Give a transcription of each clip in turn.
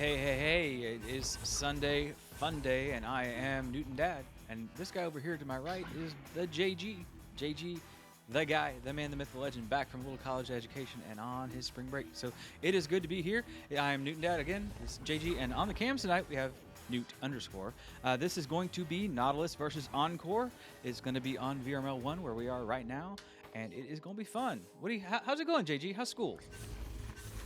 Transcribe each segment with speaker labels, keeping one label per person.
Speaker 1: Hey, it is Sunday Fun Day, and I am Newton Dad. And this guy over here to my right is the JG. JG, the guy, the man, the myth, the legend, back from a little college education and on his spring break. So it is good to be here. I am Newton Dad again, it's JG, and on the cams tonight we have Newt underscore. This is going to be Nautilus versus Encore. It's going to be on VRML 1 where we are right now, and it is going to be fun. How's it going, JG? How's school?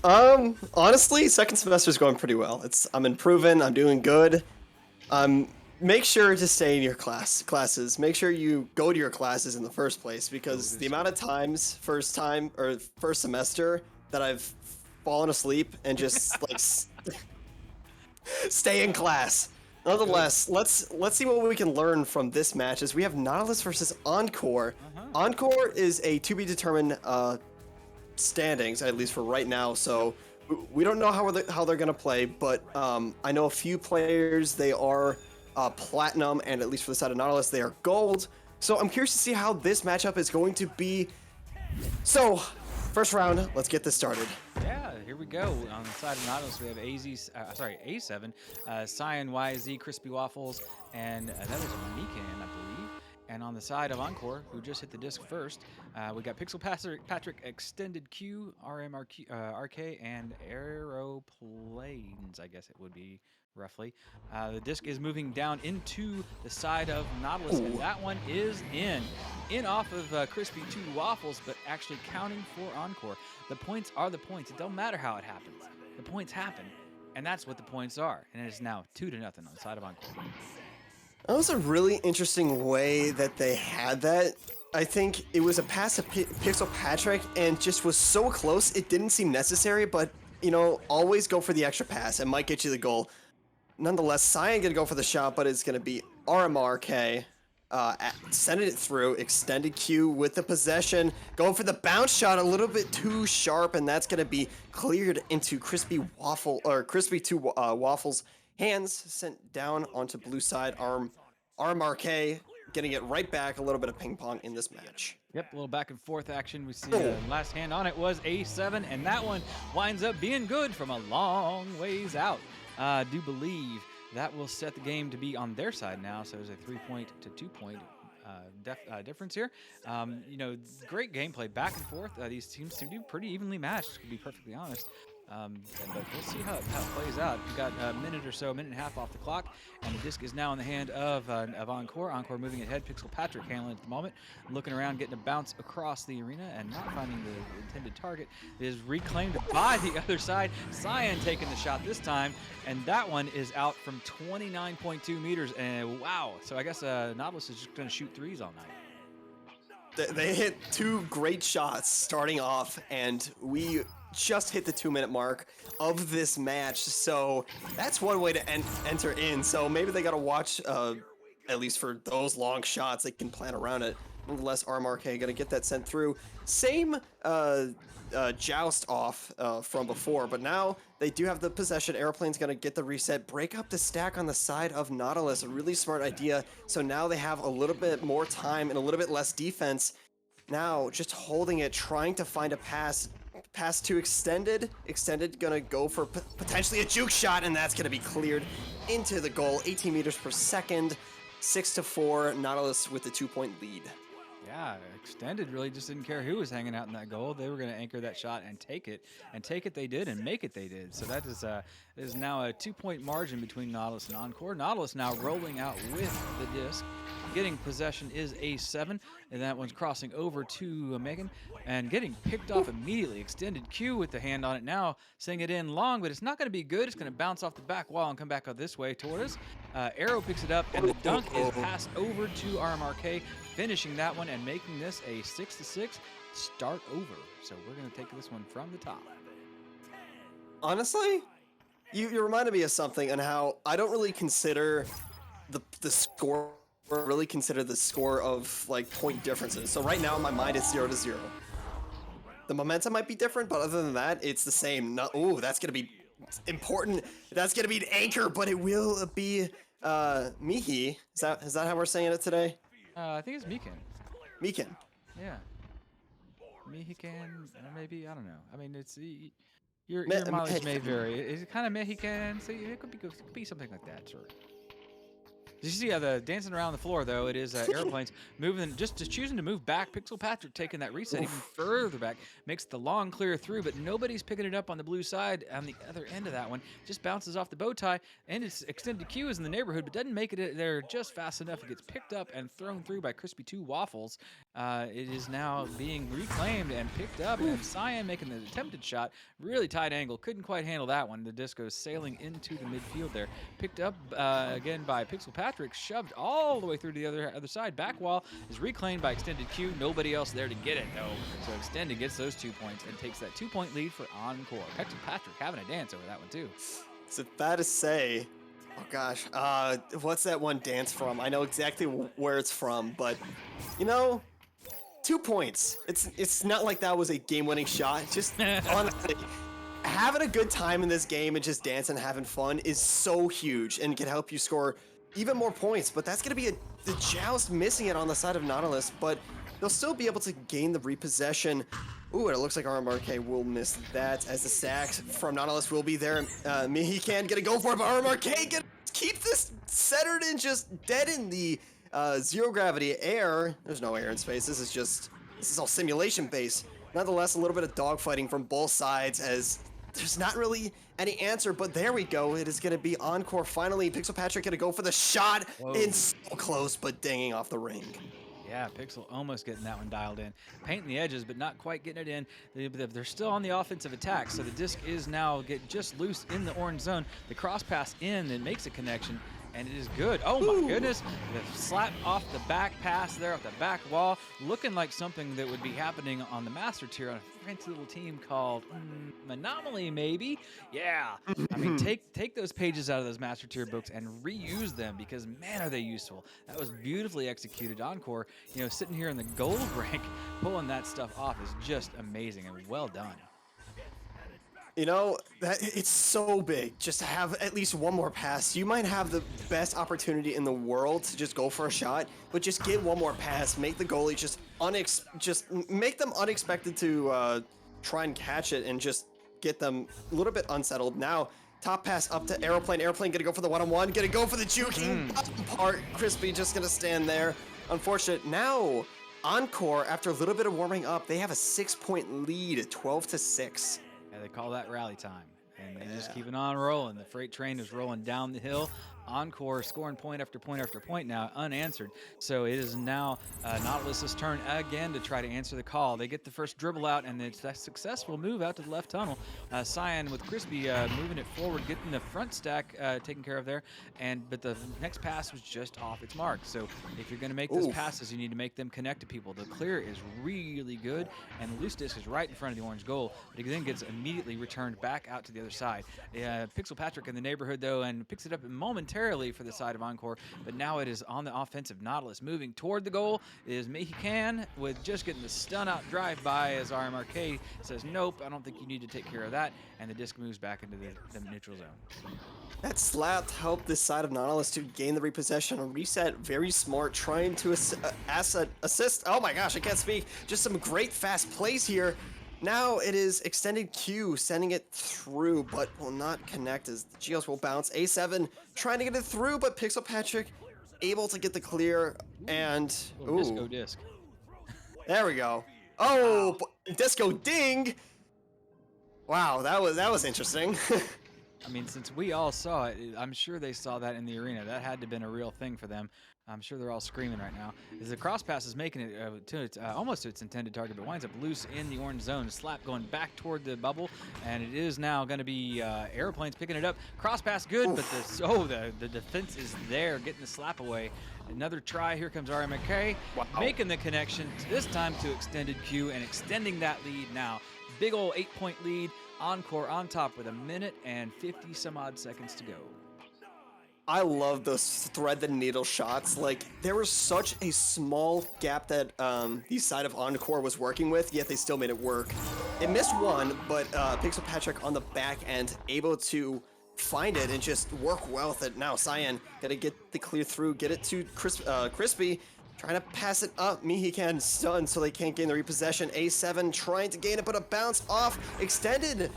Speaker 2: Honestly, second semester is going pretty well. I'm improving. I'm doing good. Make sure to stay in your classes. Make sure you go to your classes in the first place, because the amount of times first semester that I've fallen asleep and just like stay in class. Nonetheless, let's see what we can learn from this match. As we have Nautilus versus Encore. Encore is a to be determined standings, at least for right now. So we don't know how they're gonna play, but I know a few players. They are platinum, and at least for the side of Nautilus, they are gold. So I'm curious to see how this matchup is going to be. So, first round, let's get this started.
Speaker 1: Yeah, here we go. On the side of Nautilus, we have A7, Cyan YZ, Crispy Waffles, and that was Mikan, I believe. And on the side of Encore, who just hit the disc first, we got Pixel Patrick, Extended Q, RK, and Aeroplanes, I guess it would be roughly. The disc is moving down into the side of Nautilus, and that one is in off of Crispy 2 Waffles, but actually counting for Encore. The points are the points. It don't matter how it happens. The points happen, and that's what the points are. And it is now 2-0 on the side of Encore.
Speaker 2: That was a really interesting way that they had that. I think it was a pass to Pixel Patrick and just was so close, it didn't seem necessary, but, you know, always go for the extra pass. It might get you the goal. Nonetheless, Cyan gonna go for the shot, but it's gonna be RMRK. Sending it through, Extended Q with the possession, going for the bounce shot a little bit too sharp, and that's gonna be cleared into Crispy 2 Waffles' hands, sent down onto blue side. RMRK getting it right back. A little bit of ping pong in this match.
Speaker 1: Yep, a little back and forth action. We see last hand on it was A7, and that one winds up being good from a long ways out. I do believe that will set the game to be on their side now, so there's a 3-point to 2-point difference here. You know, great gameplay back and forth. These teams seem to be pretty evenly matched, to be perfectly honest. But we'll see how it plays out. We've got a minute and a half off the clock, and the disc is now in the hand of Encore. Encore moving ahead. Pixel Patrick handling it at the moment, looking around, getting a bounce across the arena, and not finding the intended target. It is reclaimed by the other side. Cyan taking the shot this time, and that one is out from 29.2 meters. And wow! So I guess Nautilus is just going to shoot threes all night.
Speaker 2: They hit two great shots starting off, and we just hit the 2-minute mark of this match, so that's one way to enter in. So maybe they gotta watch, at least for those long shots, they can plan around it. Nonetheless, RMRK gonna get that sent through. Same joust off from before, but now they do have the possession. Aeroplane's gonna get the reset, break up the stack on the side of Nautilus. A really smart idea. So now they have a little bit more time and a little bit less defense. Now just holding it, trying to find a pass to Extended. Extended gonna go for potentially a juke shot, and that's gonna be cleared into the goal. 18 meters per second, 6-4. Nautilus with the 2-point lead.
Speaker 1: Yeah, Extended really just didn't care who was hanging out in that goal. They were going to anchor that shot and take it. And take it they did, and make it they did. So that is now a 2-point margin between Nautilus and Encore. Nautilus now rolling out with the disc. Getting possession is A7, and that one's crossing over to Megan and getting picked off immediately. Extended Q with the hand on it now, saying it in long, but it's not going to be good. It's going to bounce off the back wall and come back out this way toward us. Arrow picks it up, and the dunk is passed over to RMRK, finishing that one and making this a 6-6 start over. So we're going to take this one from the top.
Speaker 2: Honestly, you reminded me of something and how I don't really consider the score, or really consider the score of like point differences. So right now in my mind it's 0-0. The momentum might be different, but other than that, it's the same. No, ooh, that's gonna be important. That's gonna be an anchor, but it will be Mihi. Is that how we're saying it today?
Speaker 1: I think it's Mikan.
Speaker 2: Mikan.
Speaker 1: Yeah. Mexican, maybe, I don't know. I mean, it's your mileage may vary. Is it kind of Mexican? So it could be something like that, sure. Did you see the dancing around the floor, though? It is airplanes moving, just choosing to move back. Pixel Patrick taking that reset even further back, makes the long clear through, but nobody's picking it up on the blue side. On the other end of that one, just bounces off the bow tie, and its extended queue is in the neighborhood, but doesn't make it there just fast enough. It gets picked up and thrown through by Crispy 2 Waffles. It is now being reclaimed and picked up, and Cyan making the attempted shot. Really tight angle, couldn't quite handle that one. The disc goes sailing into the midfield there. Picked up again by Pixel Patrick. Shoved all the way through to the other side. Back wall is reclaimed by Extended Q. Nobody else there to get it, though. So Extended gets those 2 points and takes that 2-point lead for Encore. Pixel Patrick having a dance over that one, too.
Speaker 2: It's bad to say, Oh gosh, what's that one dance from? I know exactly where it's from, but you know, 2 points. It's not like that was a game-winning shot. Just honestly, having a good time in this game and just dancing, having fun is so huge and can help you score even more points. But that's gonna be the Joust missing it on the side of Nautilus, but they'll still be able to gain the repossession. Ooh, and it looks like RMRK will miss that as the sacks from Nautilus will be there. He can get a go for it, but RMRK can keep this centered and just dead in the zero gravity air. There's no air in space. This is all simulation based. Nonetheless, a little bit of dogfighting from both sides as there's not really any answer, but there we go. It is going to be Encore finally. Pixel Patrick going to go for the shot.
Speaker 1: Whoa.
Speaker 2: And so close, but dinging off the ring.
Speaker 1: Yeah, Pixel almost getting that one dialed in. Painting the edges, but not quite getting it in. They're still on the offensive attack, so the disc is now just loose in the orange zone. The cross pass in and makes a connection, and it is good. Oh my goodness. The slap off the back pass there, off the back wall, looking like something that would be happening on the Master Tier on a fancy little team called Anomaly, maybe? Yeah. I mean, take those pages out of those Master Tier books and reuse them because, man, are they useful. That was beautifully executed. Encore, sitting here in the gold rank, pulling that stuff off is just amazing and well done.
Speaker 2: It's so big just to have at least one more pass. You might have the best opportunity in the world to just go for a shot, but just get one more pass, make the goalie just make them unexpected to try and catch it and just get them a little bit unsettled. Now, top pass up to Aeroplane. Aeroplane gonna go for the one-on-one, gonna go for the juking part. Crispy just gonna stand there. Unfortunate. Now, Encore, after a little bit of warming up, they have a 6-point lead, 12-6.
Speaker 1: Yeah, they call that rally time. And they just keep it on rolling. The freight train is rolling down the hill. Encore scoring point after point after point now, unanswered. So it is now Nautilus's turn again to try to answer the call. They get the first dribble out, and it's a successful move out to the left tunnel. Cyan with Crispy moving it forward, getting the front stack taken care of there. But the next pass was just off its mark. So if you're going to make those passes, you need to make them connect to people. The clear is really good, and the loose disc is right in front of the orange goal. But he then gets immediately returned back out to the other side. Pixel Patrick in the neighborhood, though, and picks it up momentarily for the side of Encore, but now it is on the offensive. Nautilus moving toward the goal is Mexican with just getting the stun out drive-by as RMRK says, nope, I don't think you need to take care of that, and the disc moves back into the neutral zone.
Speaker 2: That slap helped this side of Nautilus to gain the repossession and reset. Very smart, trying to assist. Oh my gosh, I can't speak. Just some great fast plays here. Now it is extended Q, sending it through, but will not connect as the Geos will bounce. A7 trying to get it through, but Pixel Patrick able to get the clear, and
Speaker 1: Disco disc.
Speaker 2: There we go. Oh, disco ding! Wow, that was interesting.
Speaker 1: I mean, since we all saw it, I'm sure they saw that in the arena. That had to have been a real thing for them. I'm sure they're all screaming right now. As the cross pass is making it almost to its intended target, but winds up loose in the orange zone. Slap going back toward the bubble, and it is now going to be Airplanes picking it up. Cross pass good, but the defense is there, getting the slap away. Another try. Here comes RMK, making the connection, this time to extended Q and extending that lead now. Big ol' 8-point lead. Encore on top with 1 minute and 50 some odd seconds to go.
Speaker 2: I love those thread the needle shots. Like, there was such a small gap that the side of Encore was working with, yet they still made it work. It missed one, but Pixel Patrick on the back end able to find it and just work well with it. Now Cyan gotta get the clear through, get it to Crispy, trying to pass it up. Mexican stunned so they can't gain the repossession. A7 trying to gain it, but a bounce off, extended,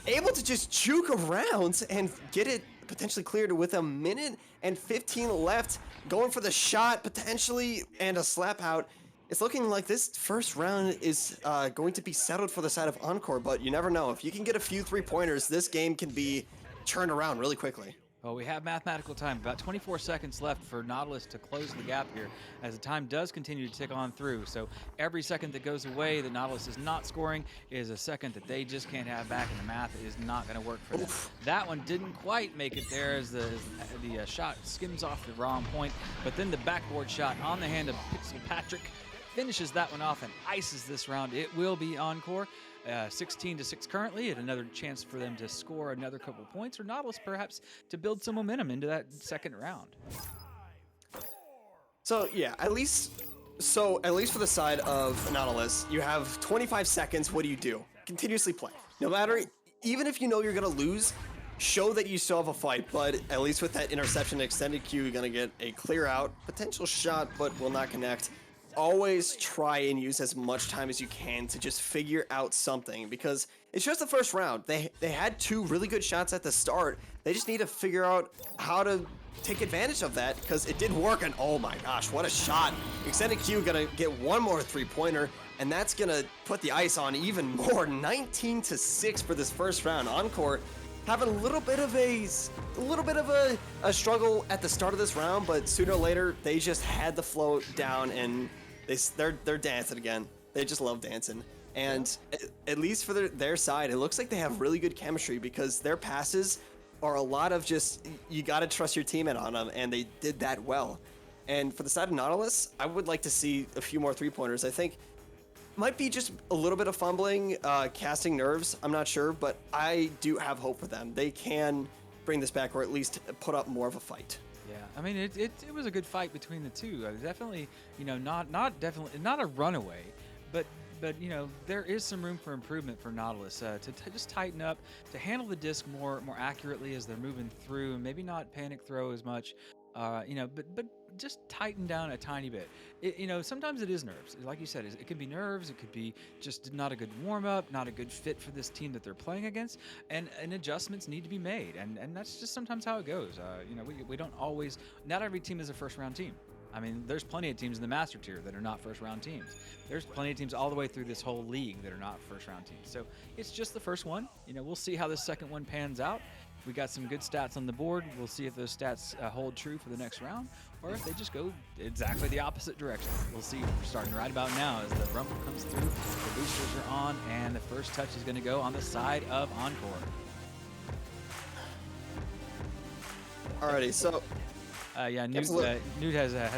Speaker 2: able to just juke around and get it potentially cleared with 1 minute and 15 left, going for the shot potentially and a slap out. It's looking like this first round is going to be settled for the side of Encore, but you never know. If you can get a few 3-pointers, this game can be turned around really quickly.
Speaker 1: Well, we have mathematical time, about 24 seconds left for Nautilus to close the gap here, as the time does continue to tick on through. So every second that goes away that Nautilus is not scoring is a second that they just can't have back, and the math is not going to work for them. That one didn't quite make it there as the shot skims off the wrong point, but then the backboard shot on the hand of Pixel Patrick finishes that one off and ices this round. It will be Encore. 16-6 currently, and another chance for them to score another couple points, or Nautilus perhaps to build some momentum into that second round.
Speaker 2: So yeah, at least for the side of Nautilus, you have 25 seconds. What do you do? Continuously play. No matter, even if you know you're gonna lose, show that you still have a fight. But at least with that interception extended queue, you're gonna get a clear out, potential shot, but will not connect. Always try and use as much time as you can to just figure out something, because it's just the first round. They had two really good shots at the start. They just need to figure out how to take advantage of that, because it did work. And oh my gosh, what a shot. Extended Q gonna get one more three-pointer, and that's gonna put the ice on even more. 19-6 for this first round. Encore having a little bit of a struggle at the start of this round, but sooner or later they just had the flow down, and they're dancing again. They just love dancing. And at least for their side, it looks like they have really good chemistry, because their passes are a lot of just, you got to trust your teammate on them, and they did that well. And for the side of Nautilus, I would like to see a few more three-pointers. I think might be just a little bit of fumbling, casting nerves, I'm not sure, but I do have hope for them. They can bring this back, or at least put up more of a fight.
Speaker 1: Yeah, I mean, it was a good fight between the two. Definitely, not a runaway, but there is some room for improvement for Nautilus to just tighten up, to handle the disc more accurately as they're moving through, and maybe not panic throw as much. But just tighten down a tiny bit. Sometimes it is nerves. Like you said, it could be nerves. It could be just not a good warm up, not a good fit for this team that they're playing against, and adjustments need to be made. And that's just sometimes how it goes. We don't always. Not every team is a first round team. I mean, there's plenty of teams in the master tier that are not first round teams. There's plenty of teams all the way through this whole league that are not first round teams. So it's just the first one. We'll see how the second one pans out. We got some good stats on the board. We'll see if those stats hold true for the next round, or if they just go exactly the opposite direction. We'll see. We're starting right about now as the rumble comes through. The boosters are on, and the first touch is going to go on the side of Encore.
Speaker 2: Alrighty, so
Speaker 1: yeah, Newt has a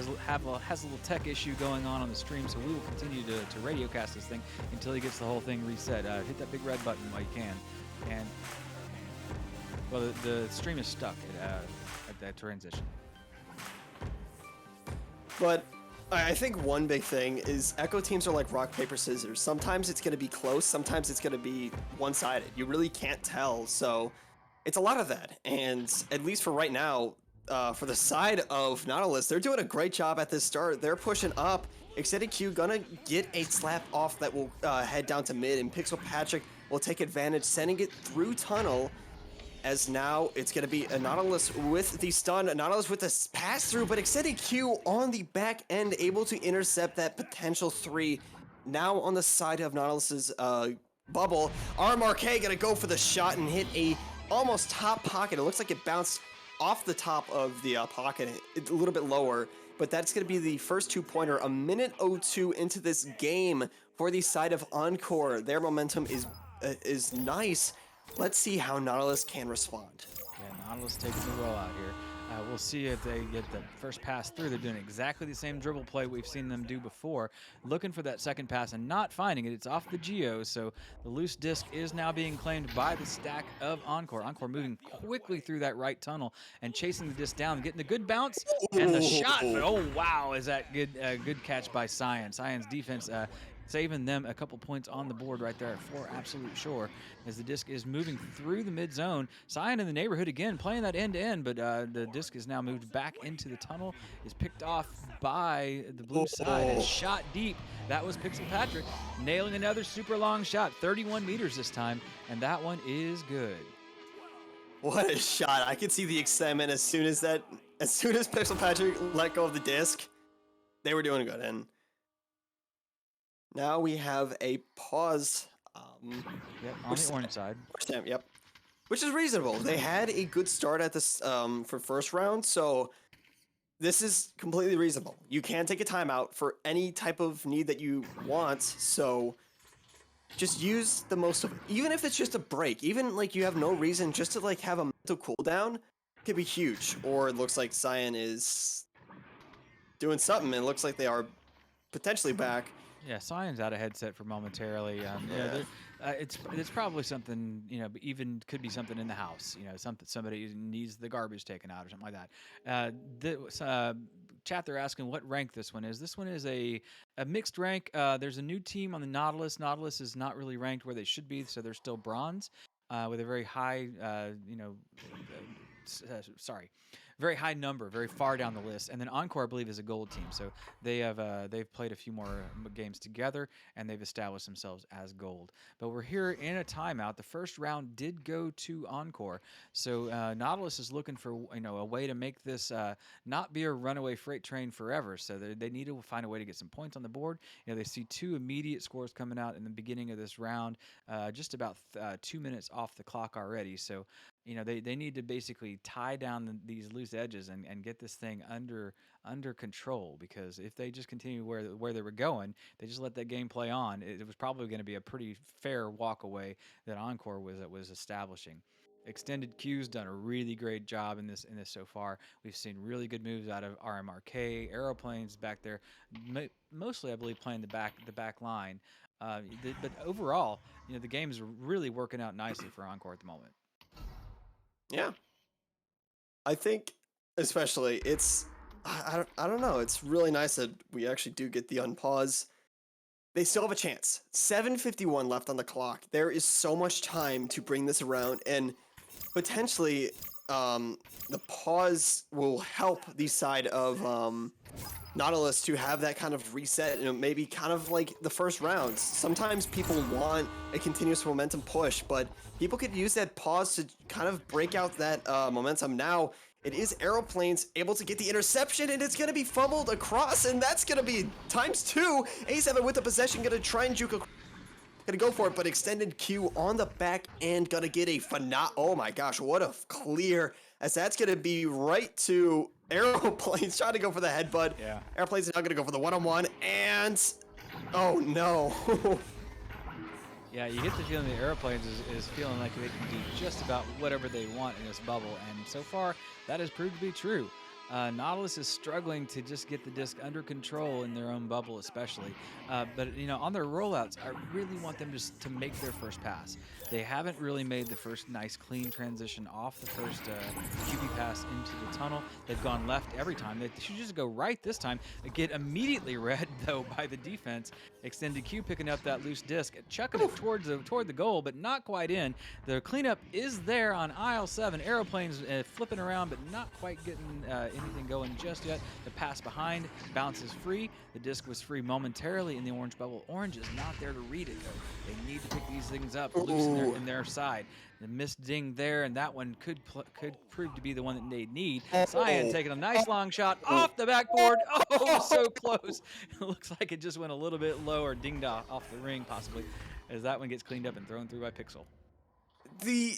Speaker 1: little tech issue going on the stream, so we will continue to radio cast this thing until he gets the whole thing reset. Hit that big red button while you can, and well, the stream is stuck at that transition.
Speaker 2: But I think one big thing is Echo teams are like rock, paper, scissors. Sometimes it's going to be close, sometimes it's going to be one-sided. You really can't tell, so it's a lot of that. And at least for right now, for the side of Nautilus, they're doing a great job at this start. They're pushing up. Extended Q gonna get a slap off that will head down to mid, and Pixel Patrick will take advantage, sending it through tunnel. As now it's going to be a Nautilus with the stun, a Nautilus with the pass through, but Extended Q on the back end, able to intercept that potential three. Now on the side of Nautilus's bubble, RMRK going to go for the shot and hit a almost top pocket. It looks like it bounced off the top of the pocket, a little bit lower, but that's going to be the first two-pointer, a minute 02 into this game for the side of Encore. Their momentum is nice. Let's see how Nautilus can respond.
Speaker 1: Yeah, Nautilus taking the roll out here. We'll see if they get the first pass through. They're doing exactly the same dribble play we've seen them do before, looking for that second pass and not finding it. It's off the Geo, so the loose disc is now being claimed by the stack of Encore. Encore moving quickly through that right tunnel and chasing the disc down, getting the good bounce and the shot. But oh wow, is that good? Good catch by Cyan. Cyan's defense saving them a couple points on the board right there for absolute sure, as the disc is moving through the mid zone. Cyan in the neighborhood again, playing that end to end, but the disc is now moved back into the tunnel, is picked off by the blue side and shot deep. That was Pixel Patrick nailing another super long shot, 31 meters this time, and that one is good.
Speaker 2: What a shot. I could see the excitement as soon as Pixel Patrick let go of the disc. They were doing good, and now we have a pause.
Speaker 1: Yep, on the orange side.
Speaker 2: Yep. Which is reasonable. They had a good start at this for first round, so this is completely reasonable. You can take a timeout for any type of need that you want, so just use the most of it. Even if it's just a break, even like you have no reason, just to like have a mental cooldown could be huge. Or it looks like Cyan is doing something. It looks like they are potentially back.
Speaker 1: Yeah, Cyan's out of headset for momentarily.
Speaker 2: Yeah.
Speaker 1: It's probably something, but even could be something in the house. Somebody needs the garbage taken out or something like that. Chat, they're asking what rank this one is. This one is a mixed rank. There's a new team on the Nautilus. Nautilus is not really ranked where they should be, so they're still bronze, with a very high, sorry, very high number, very far down the list. And then Encore, I believe, is a gold team. So they've played a few more games together, and they've established themselves as gold. But we're here in a timeout. The first round did go to Encore, so Nautilus is looking for a way to make this not be a runaway freight train forever. So they need to find a way to get some points on the board. They see two immediate scores coming out in the beginning of this round, just about 2 minutes off the clock already. So they need to basically tie down these loose edges and get this thing under control, because if they just continue where they were going, they just let that game play on, it was probably going to be a pretty fair walk away that Encore was establishing. Extended Q's done a really great job in this so far. We've seen really good moves out of RMRK, Aeroplanes back there, mostly I believe playing the back line. But overall, the game is really working out nicely for Encore at the moment.
Speaker 2: Yeah. I think especially I don't know. It's really nice that we actually do get the unpause. They still have a chance. 7:51 left on the clock. There is so much time to bring this around, and potentially the pause will help the side of Nautilus to have that kind of reset, maybe kind of like the first rounds. Sometimes people want a continuous momentum push, but people could use that pause to kind of break out that momentum. Now, it is Aeroplanes able to get the interception, and it's going to be fumbled across, and that's going to be ×2. A7 with the possession, going to try and juke across. Gonna go for it, but extended Q on the back end, gonna get a oh my gosh, what a clear, as that's gonna be right to Aeroplanes, trying to go for the headbutt.
Speaker 1: Yeah.
Speaker 2: Aeroplanes are now gonna go for the one-on-one, and oh no.
Speaker 1: Yeah, you get the feeling the Aeroplanes is feeling like they can do just about whatever they want in this bubble, and so far that has proved to be true. Nautilus is struggling to just get the disc under control in their own bubble, especially. But on their rollouts, I really want them just to make their first pass. They haven't really made the first nice, clean transition off the first QB pass into the tunnel. They've gone left every time. They should just go right this time. They get immediately read though by the defense. Extended Q picking up that loose disc, chucking it toward the goal, but not quite in. The cleanup is there on aisle 7. Aeroplanes flipping around, but not quite getting anything going just yet. The pass behind bounces free. The disc was free momentarily in the orange bubble. Orange is not there to read it though. They need to pick these things up loose in their side. The missed ding there, and that one could prove to be the one that they need. Cyan taking a nice long shot off the backboard. Oh, so close. It looks like it just went a little bit low, or dinged off the ring possibly, as that one gets cleaned up and thrown through by Pixel.
Speaker 2: The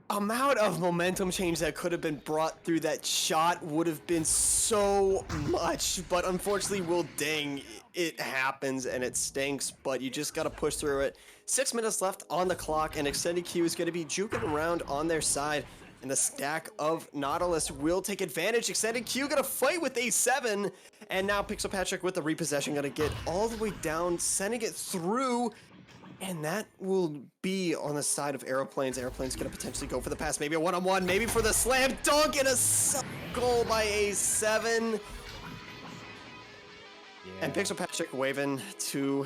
Speaker 2: amount of momentum change that could have been brought through that shot would have been so much, but unfortunately will ding. It happens and it stinks, but you just got to push through it. 6 minutes left on the clock, and Extended Q is going to be juking around on their side, and the stack of Nautilus will take advantage. Extended Q going to fight with A7, and now Pixel Patrick with the repossession going to get all the way down, sending it through. And that will be on the side of Aeroplanes. Aeroplanes going to potentially go for the pass, maybe a one-on-one, maybe for the slam dunk, and a goal by A7. Yeah. And Pixel Patrick waving to,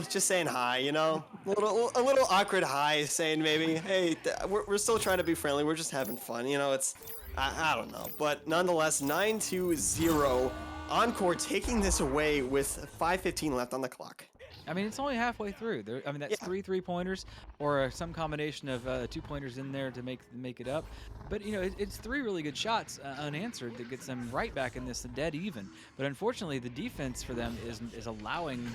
Speaker 2: just saying hi, a little awkward hi, saying maybe, hey, we're still trying to be friendly. We're just having fun. It's, I don't know. But nonetheless, 9-0. Encore taking this away with 5:15 left on the clock.
Speaker 1: I mean, it's only halfway through. That's 3 3-pointers, or some combination of 2-pointers in there to make it up. But it's 3 really good shots unanswered that gets them right back in this dead even. But unfortunately, the defense for them is allowing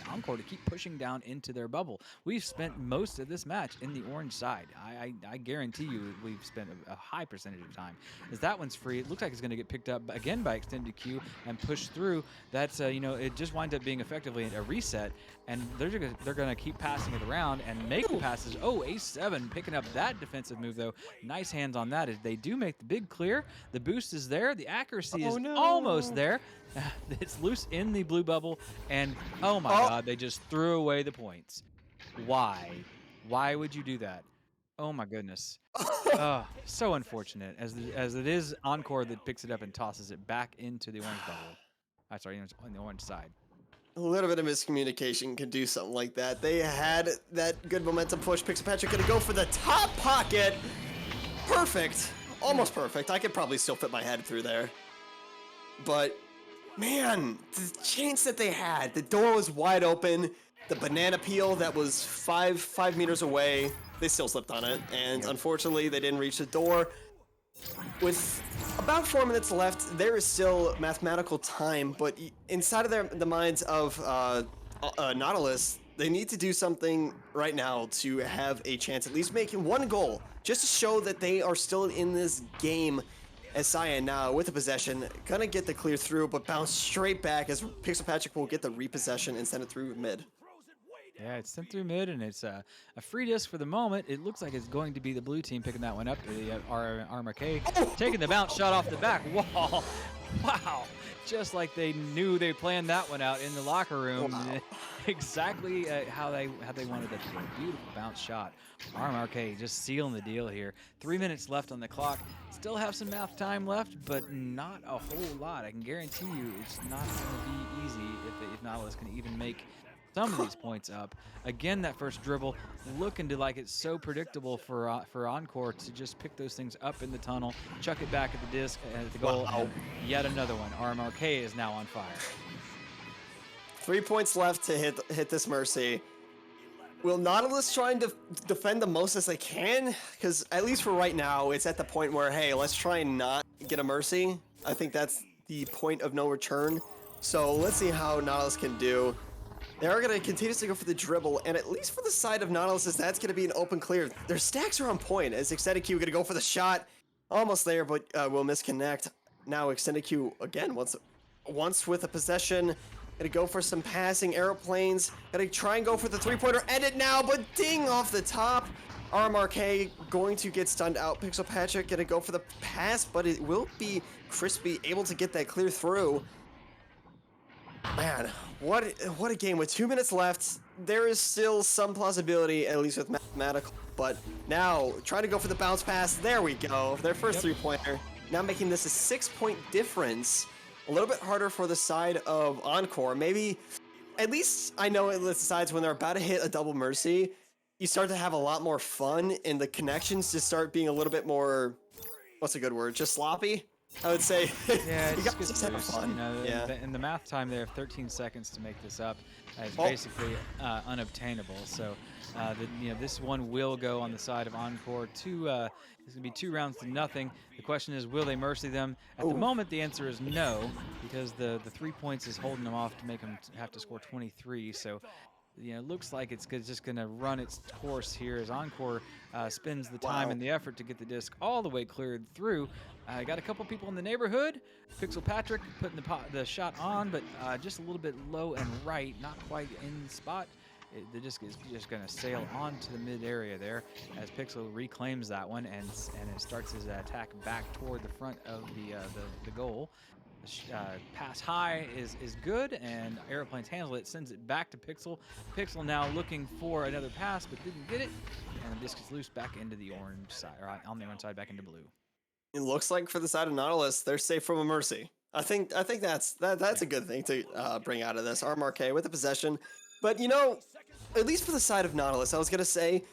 Speaker 1: Encore to keep pushing down into their bubble. We've spent most of this match in the orange side. I guarantee you we've spent a high percentage of time. As that one's free, it looks like it's going to get picked up again by Extended Q and pushed through. That's it just winds up being effectively a reset. reset, and they're gonna keep passing it around and make the passes. Oh, A7 picking up that defensive move though. Nice hands on that. As they do make the big clear, the boost is there, the accuracy is almost there. It's loose in the blue bubble, and oh my God, they just threw away the points. Why? Why would you do that? Oh my goodness. Oh, so unfortunate. As it is Encore that picks it up and tosses it back into the orange bubble. Sorry, on the orange side.
Speaker 2: A little bit of miscommunication could do something like that. They had that good momentum push. Pixelpatrick gonna go for the top pocket. Perfect. Almost perfect. I could probably still fit my head through there. But, man, the chance that they had. The door was wide open. The banana peel that was five meters away, they still slipped on it. And unfortunately, they didn't reach the door. With about 4 minutes left, there is still mathematical time, but inside of the minds of Nautilus, they need to do something right now to have a chance, at least making one goal, just to show that they are still in this game. As Cyan now, with the possession, gonna get the clear through, but bounce straight back as Pixelpatrick will get the repossession and send it through mid.
Speaker 1: Yeah, it's sent through mid, and it's a free disc for the moment. It looks like it's going to be the blue team picking that one up. The RMK taking the bounce shot off the back wall. Wow. Just like they knew they planned that one out in the locker room. Wow. Exactly how they wanted it to go. Beautiful bounce shot. RMK just sealing the deal here. 3 minutes left on the clock. Still have some math time left, but not a whole lot. I can guarantee you it's not going to be easy if Nautilus can even make some of these points up. Again, that first dribble looking to like it's so predictable for Encore to just pick those things up in the tunnel, chuck it back at the disc at the goal. Wow. And yet another one. RMRK is now on fire.
Speaker 2: 3 points left to hit this Mercy. Will Nautilus try and defend the most as they can? Because at least for right now, it's at the point where, hey, let's try and not get a Mercy. I think that's the point of no return. So let's see how Nautilus can do. They are going to continuously go for the dribble, and at least for the side of Nautilus, that's going to be an open clear. Their stacks are on point, as Extended Q going to go for the shot. Almost there, but will misconnect. Now Extended Q again, once with a possession. Going to go for some passing airplanes. Going to try and go for the three-pointer. End it now, but ding off the top. RMRK going to get stunned out. Pixelpatrick going to go for the pass, but it will be Crispy able to get that clear through. Man, what a game. With 2 minutes left, there is still some plausibility, at least with mathematical. But now, trying to go for the bounce pass. There we go. Their first three-pointer. Now making this a 6-point difference. A little bit harder for the side of Encore. Maybe, at least I know it decides when they're about to hit a double Mercy, you start to have a lot more fun, and the connections just start being a little bit more, what's a good word, just sloppy? I would say.
Speaker 1: Yeah,
Speaker 2: you got to have fun.
Speaker 1: You know,
Speaker 2: yeah.
Speaker 1: In the math time, they have 13 seconds to make this up. It's basically unobtainable. So, this one will go on the side of Encore. It's going to be 2 rounds to nothing. The question is, will they mercy them? At the moment, the answer is no, because the 3 points is holding them off to make them have to score 23. So, it looks like it's just going to run its course here as Encore spends the time and the effort to get the disc all the way cleared through. Got a couple people in the neighborhood. Pixelpatrick putting the shot on, but just a little bit low and right, not quite in the spot. The disc is just going to sail onto the mid area there as Pixel reclaims that one and it starts his attack back toward the front of the goal. Pass high is good, and Aeroplanes handle it, sends it back to Pixel. Pixel now looking for another pass, but didn't get it, and the disc is loose back into the orange side, or on the orange side, back into blue.
Speaker 2: It looks like for the side of Nautilus, they're safe from a Mercy. I think that's a good thing to bring out of this. RMRK with the possession, but at least for the side of Nautilus, I was gonna say,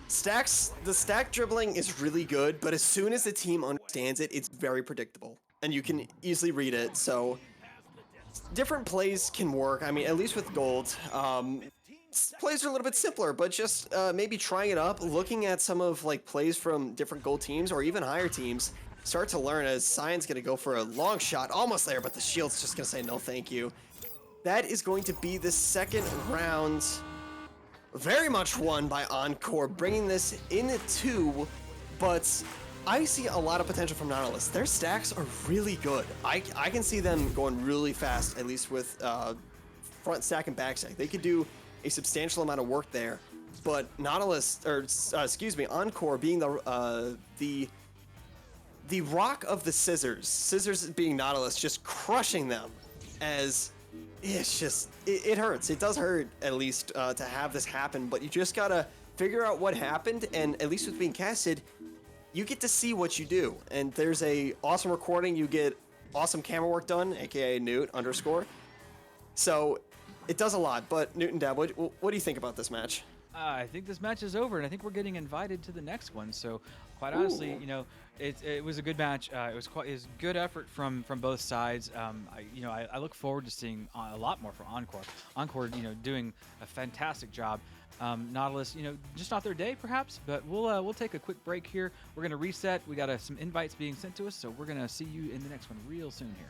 Speaker 2: the stack dribbling is really good, but as soon as the team understands it, it's very predictable. And you can easily read it, so different plays can work. I mean, at least with gold, plays are a little bit simpler, but just maybe trying it up, looking at some of plays from different gold teams or even higher teams, start to learn as Cyan's gonna go for a long shot, almost there, but the shield's just gonna say no thank you. That is going to be the second round, very much won by Encore, bringing this into, but I see a lot of potential from Nautilus. Their stacks are really good. I can see them going really fast, at least with front stack and back stack. They could do a substantial amount of work there. But Nautilus, or excuse me, Encore being the rock of the scissors being Nautilus, just crushing them, as it's just it hurts. It does hurt at least to have this happen. But you just gotta figure out what happened, and at least with being casted, you get to see what you do. And there's a awesome recording. You get awesome camera work done, aka Newt _ So it does a lot. But Newt and Dad, what do you think about this match?
Speaker 1: I think this match is over, and I think we're getting invited to the next one. So, quite honestly,
Speaker 2: Ooh.
Speaker 1: you know, it was a good match. It was good effort from both sides. I look forward to seeing a lot more from Encore. Encore, doing a fantastic job. Nautilus, just not their day, perhaps, but we'll take a quick break here. We're gonna reset. We got some invites being sent to us, so we're gonna see you in the next one real soon here.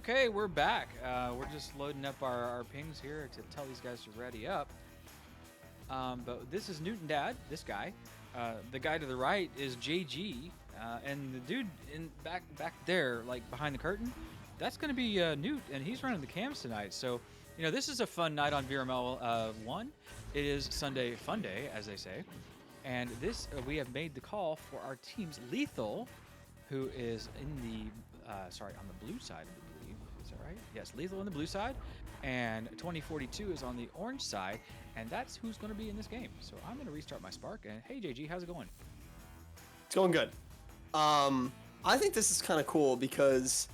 Speaker 1: Okay, we're back. We're just loading up our pings here to tell these guys to ready up. But this is Newton Dad, this guy. The guy to the right is JG, and the dude in back there, like behind the curtain, that's going to be Newt, and he's running the cams tonight. So, this is a fun night on VRML 1. It is Sunday Fun Day, as they say, and this we have made the call for our team's Lethal, who is in the on the blue side, I believe. Is that right? Yes, Lethal on the blue side, and 2042 is on the orange side, and that's who's going to be in this game. So I'm going to restart my Spark, and hey, JG, how's it going?
Speaker 2: It's going good. I think this is kind of cool because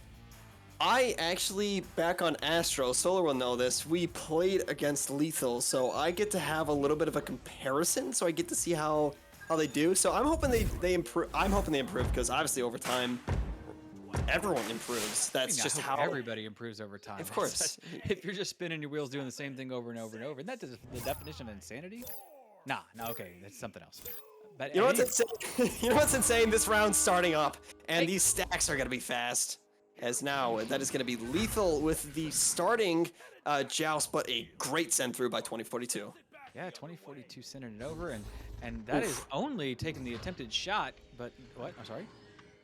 Speaker 2: I actually, back on Astro, Solar will know this, we played against Lethal, so I get to have a little bit of a comparison, so I get to see how they do. So I'm hoping they improve. I'm hoping they improve because obviously over time, everyone improves. That's just how
Speaker 1: everybody improves over time.
Speaker 2: Of course.
Speaker 1: If you're just spinning your wheels doing the same thing over and over and over, isn't that the definition of insanity? Nah, okay, that's something else. But
Speaker 2: you know what's insane? You know what's insane? This round's starting up, and these stacks are gonna be fast. As now, that is gonna be Lethal with the starting joust, but a great send through by 2042.
Speaker 1: Yeah, 2042 sending it over, and that is only taking the attempted shot, but what? I'm sorry.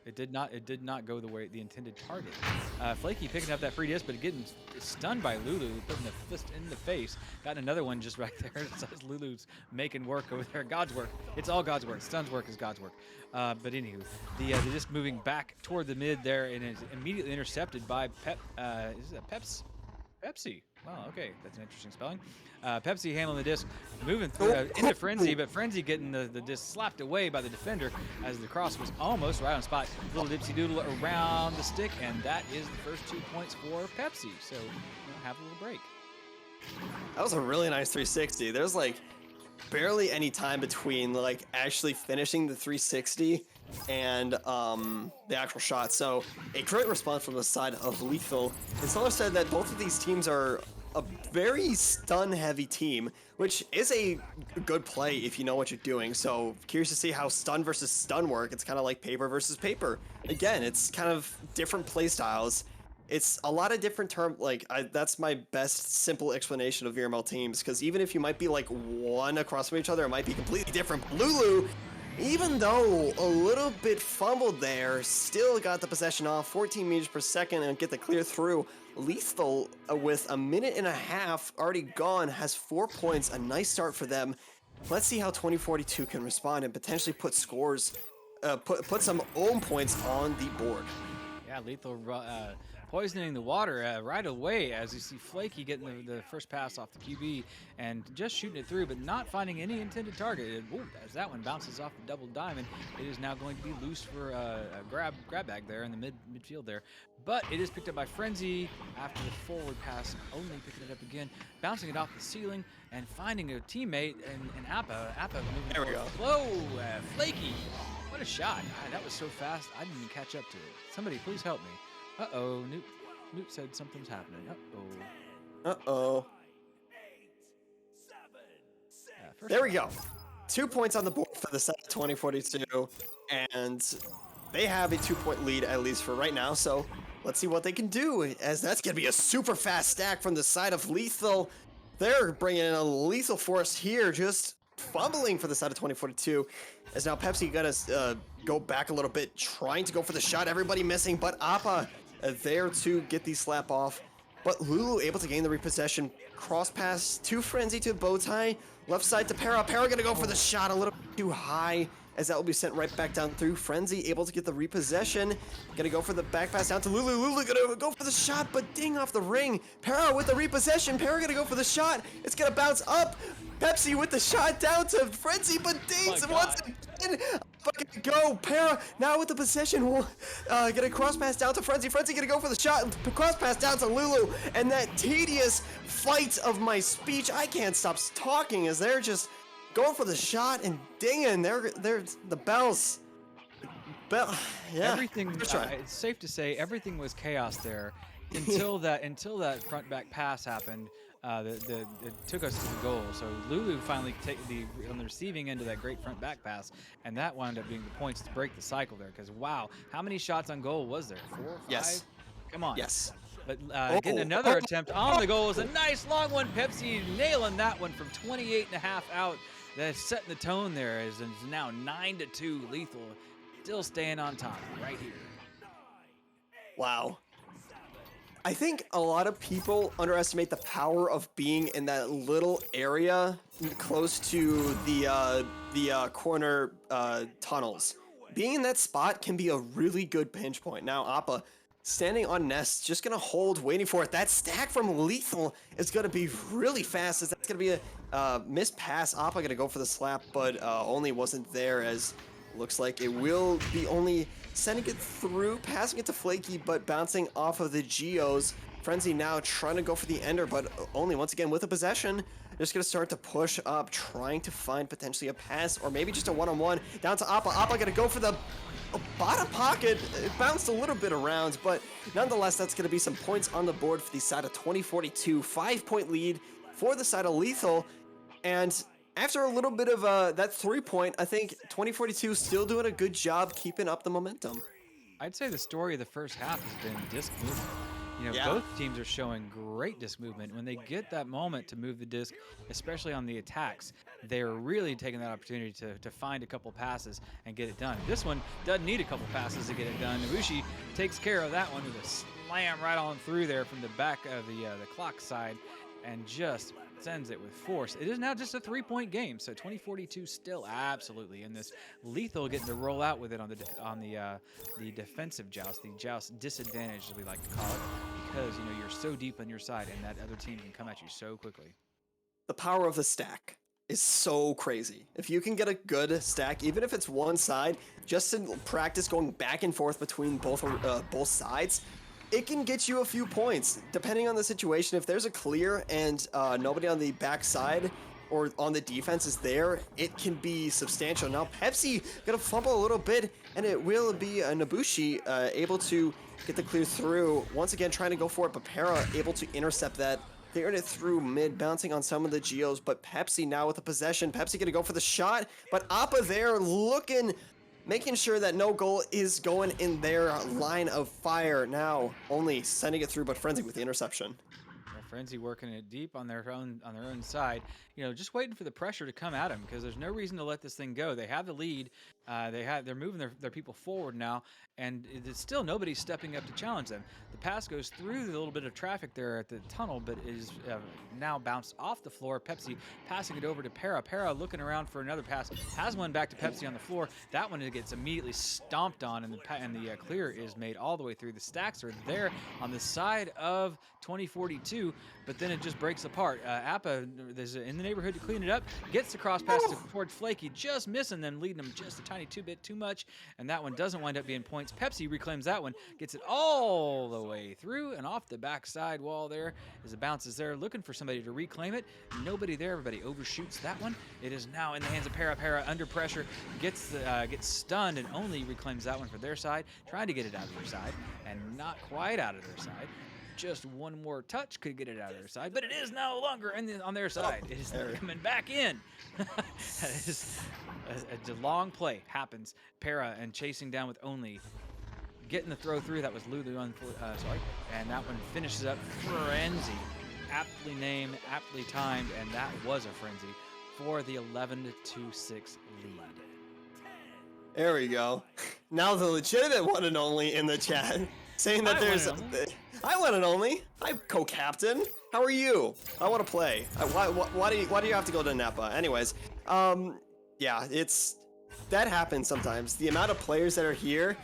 Speaker 1: It did not go the way the intended target. Flaky picking up that free disc, but getting stunned by Lulu, putting the fist in the face. Got another one just right there. It says Lulu's making work over there. God's work. It's all God's work. Stun's work is God's work. But anywho, the disc moving back toward the mid there, and is immediately intercepted by Pepsi. Wow, okay, that's an interesting spelling. Pepsi handling the disc, moving through into Frenzy, but Frenzy getting the disc slapped away by the defender as the cross was almost right on spot. Little dipsy doodle around the stick, and that is the first 2 points for Pepsi. So have a little break.
Speaker 2: That was a really nice 360. There's like barely any time between like actually finishing the 360 and the actual shot. So a great response from the side of Lethal. And Solar said that both of these teams are a very stun-heavy team, which is a good play if you know what you're doing. So curious to see how stun versus stun work. It's kind of like paper versus paper. Again, it's kind of different play styles. It's a lot of different that's my best simple explanation of VRML teams, because even if you might be like one across from each other, it might be completely different. Lulu, even though a little bit fumbled there, still got the possession off, 14 meters per second, and get the clear through. Lethal, with a minute and a half already gone, has 4 points. A nice start for them. Let's see how 2042 can respond and potentially put scores, put some own points on the board.
Speaker 1: Yeah, Lethal poisoning the water right away as you see Flaky getting the first pass off the QB and just shooting it through, but not finding any intended target. As that one bounces off the double diamond, it is now going to be loose for a grab bag there in the midfield there. But it is picked up by Frenzy after the forward pass, only picking it up again, bouncing it off the ceiling and finding a teammate and Appa moving
Speaker 2: there we go.
Speaker 1: Whoa, Flaky. What a shot. That was so fast, I didn't even catch up to it. Somebody please help me. Uh-oh, Newt said something's happening. Uh-oh.
Speaker 2: Uh-oh. There we go. 2 points on the board for the set of 2042, and they have a 2-point lead, at least for right now, so let's see what they can do, as that's going to be a super fast stack from the side of Lethal. They're bringing in a lethal force here, just fumbling for the side of 2042, as now Pepsi got to go back a little bit, trying to go for the shot, everybody missing, but Appa there to get the slap off. But Lulu able to gain the repossession. Cross pass to Frenzy to Bowtie. Left side to Para. Para gonna go for the shot a little too high, as that will be sent right back down through. Frenzy able to get the repossession. Gonna go for the back pass down to Lulu. Lulu gonna go for the shot, but ding off the ring. Para with the repossession. Para gonna go for the shot. It's gonna bounce up. Pepsi with the shot down to Frenzy, but dings once again. Fucking go, Para now with the possession. Gonna cross pass down to Frenzy. Frenzy gonna go for the shot. Cross pass down to Lulu, and that tedious fight of my speech. I can't stop talking as they're just going for the shot and dinging. They're the bells. Yeah.
Speaker 1: Everything. It's safe to say everything was chaos there until that front back pass happened. It took us to the goal. So Lulu finally on the receiving end of that great front back pass, and that wound up being the points to break the cycle there. Because wow, how many shots on goal was there? 4 or 5?
Speaker 2: Yes.
Speaker 1: Come on.
Speaker 2: Yes.
Speaker 1: But getting another attempt on the goal is a nice long one. Pepsi nailing that one from 28.5 out. That's setting the tone there as it's now 9-2. Lethal still staying on top right here.
Speaker 2: Wow. I think a lot of people underestimate the power of being in that little area close to the corner tunnels. Being in that spot can be a really good pinch point. Now, Appa standing on Nest, just going to hold, waiting for it. That stack from Lethal is going to be really fast, as that's going to be a missed pass. Appa going to go for the slap, but only wasn't there, as looks like it will be only sending it through, passing it to Flaky, but bouncing off of the Geos. Frenzy now trying to go for the Ender, but only once again with a possession. Just going to start to push up, trying to find potentially a pass, or maybe just a one-on-one. Down to Appa. Appa going to go for the bottom pocket. It bounced a little bit around, but nonetheless, that's going to be some points on the board for the side of 2042. 5-point lead for the side of Lethal. And after a little bit of that 3-point, I think 2042 still doing a good job keeping up the momentum.
Speaker 1: I'd say the story of the first half has been disc movement. Both teams are showing great disc movement. When they get that moment to move the disc, especially on the attacks, they're really taking that opportunity to find a couple passes and get it done. This one doesn't need a couple passes to get it done. Ibushi takes care of that one with a slam right on through there from the back of the clock side and just sends it with force. It is now just a 3-point game, so 2042 still absolutely in this. Lethal getting to roll out with it on the defensive joust, the joust disadvantage as we like to call it, because you're so deep on your side and that other team can come at you so quickly.
Speaker 2: The power of the stack is so crazy. If you can get a good stack, even if it's one side, just to practice going back and forth between both sides, it can get you a few points, depending on the situation. If there's a clear and nobody on the back side or on the defense is there, it can be substantial. Now, Pepsi gonna fumble a little bit, and it will be Nabushi able to get the clear through. Once again, trying to go for it, but Para able to intercept that. Clearing it through mid, bouncing on some of the Geos, but Pepsi now with the possession. Pepsi gonna go for the shot, but Appa there looking, making sure that no goal is going in their line of fire. Now only sending it through, but Frenzy with the interception.
Speaker 1: Frenzy working it deep on their own side, just waiting for the pressure to come at them, because there's no reason to let this thing go. They have the lead. They're moving their people forward now, and it's still nobody's stepping up to challenge them. The pass goes through the little bit of traffic there at the tunnel, but is now bounced off the floor. Pepsi passing it over to Para. Para looking around for another pass, has one back to Pepsi on the floor. That one gets immediately stomped on, and the clear is made all the way through. The stacks are there on the side of 2042, but then it just breaks apart. Appa is in the neighborhood to clean it up, gets the cross pass towards Flaky, just missing them, leading them just a tiny bit too much, and that one doesn't wind up being points. Pepsi reclaims that one, gets it all the way through, and off the backside wall there as it bounces there, looking for somebody to reclaim it. Nobody there, everybody overshoots that one. It is now in the hands of Para. Para under pressure, gets stunned, and only reclaims that one for their side, trying to get it out of their side, and not quite out of their side. Just one more touch could get it out of their side, but it is no longer on their side. It is coming back in. That is a long play happens. Para and chasing down with only getting the throw through. That was Lulu and that one finishes up Frenzy. Aptly named, aptly timed, and that was a Frenzy for the 11-6 lead.
Speaker 2: There we go. Now the legitimate one and only in the chat saying that I want it only. I'm co-captain. How are you? I want to play. Why do you have to go to Napa? Anyways, yeah, that happens sometimes. The amount of players that are here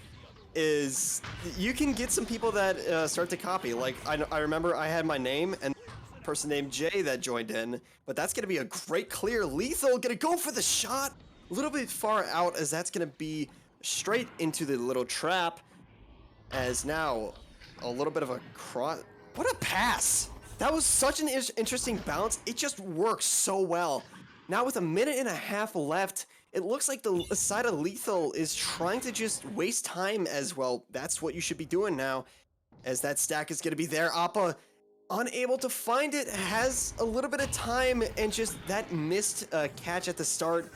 Speaker 2: is, you can get some people that start to copy. Like I remember I had my name and a person named Jay that joined in, but that's gonna be a great clear. Lethal gonna go for the shot a little bit far out, as that's gonna be straight into the little trap. As now a little bit of a cross. What a pass! That was such an interesting bounce. It just works so well. Now with a minute and a half left, it looks like the side of Lethal is trying to just waste time as well. That's what you should be doing now, as that stack is going to be there. Appa, unable to find it, has a little bit of time, and just that missed catch at the start,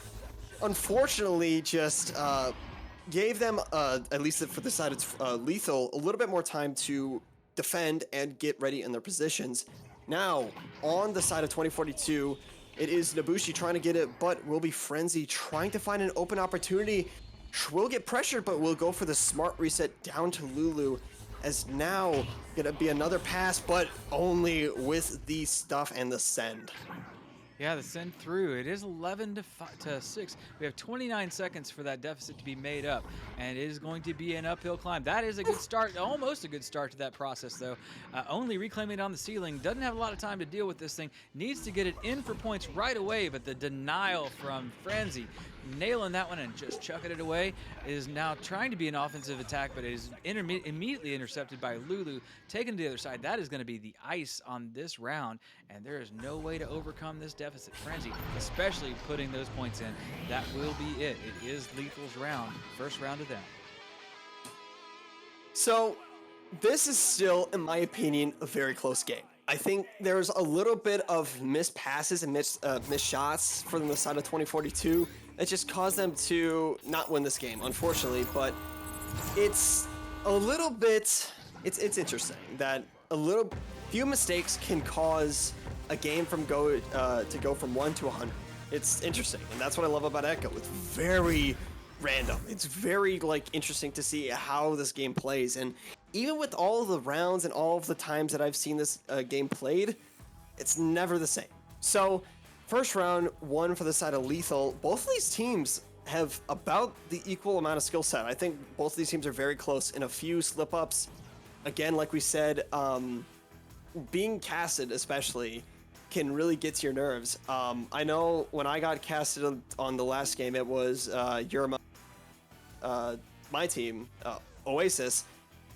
Speaker 2: unfortunately, just gave them, at least for the side of Lethal, a little bit more time to defend and get ready in their positions. Now, on the side of 2042, It is Nabushi trying to get it, but will be Frenzy trying to find an open opportunity. Will get pressured, but will go for the smart reset down to Lulu. As now gonna be another pass, but only with the stuff and the send.
Speaker 1: Yeah, the send through. It is 11 to 6. We have 29 seconds for that deficit to be made up, and it is going to be an uphill climb. That is a good start, almost a good start to that process, though. Only reclaiming it on the ceiling. Doesn't have a lot of time to deal with this thing. Needs to get it in for points right away, but the denial from Frenzy, nailing that one and just chucking it away, is now trying to be an offensive attack, but it is immediately intercepted by Lulu, taken to the other side. That is going to be the ice on this round, and there is no way to overcome this deficit. Frenzy, especially putting those points in. That will be it. It is Lethal's round, first round of them.
Speaker 2: So this is still, in my opinion, a very close game. I think there's a little bit of missed passes and missed shots from the side of 2042 that just caused them to not win this game, unfortunately. But it's a little bit, it's interesting that few mistakes can cause a game to go from 1 to 100. It's interesting, and that's what I love about Echo. It's very random. It's very interesting to see how this game plays, and even with all of the rounds and all of the times that I've seen this game played, it's never the same. So, first round, one for the side of Lethal. Both of these teams have about the equal amount of skill set. I think both of these teams are very close in a few slip-ups. Again, like we said, being casted especially can really get to your nerves. I know when I got casted on the last game, it was my team, Oasis.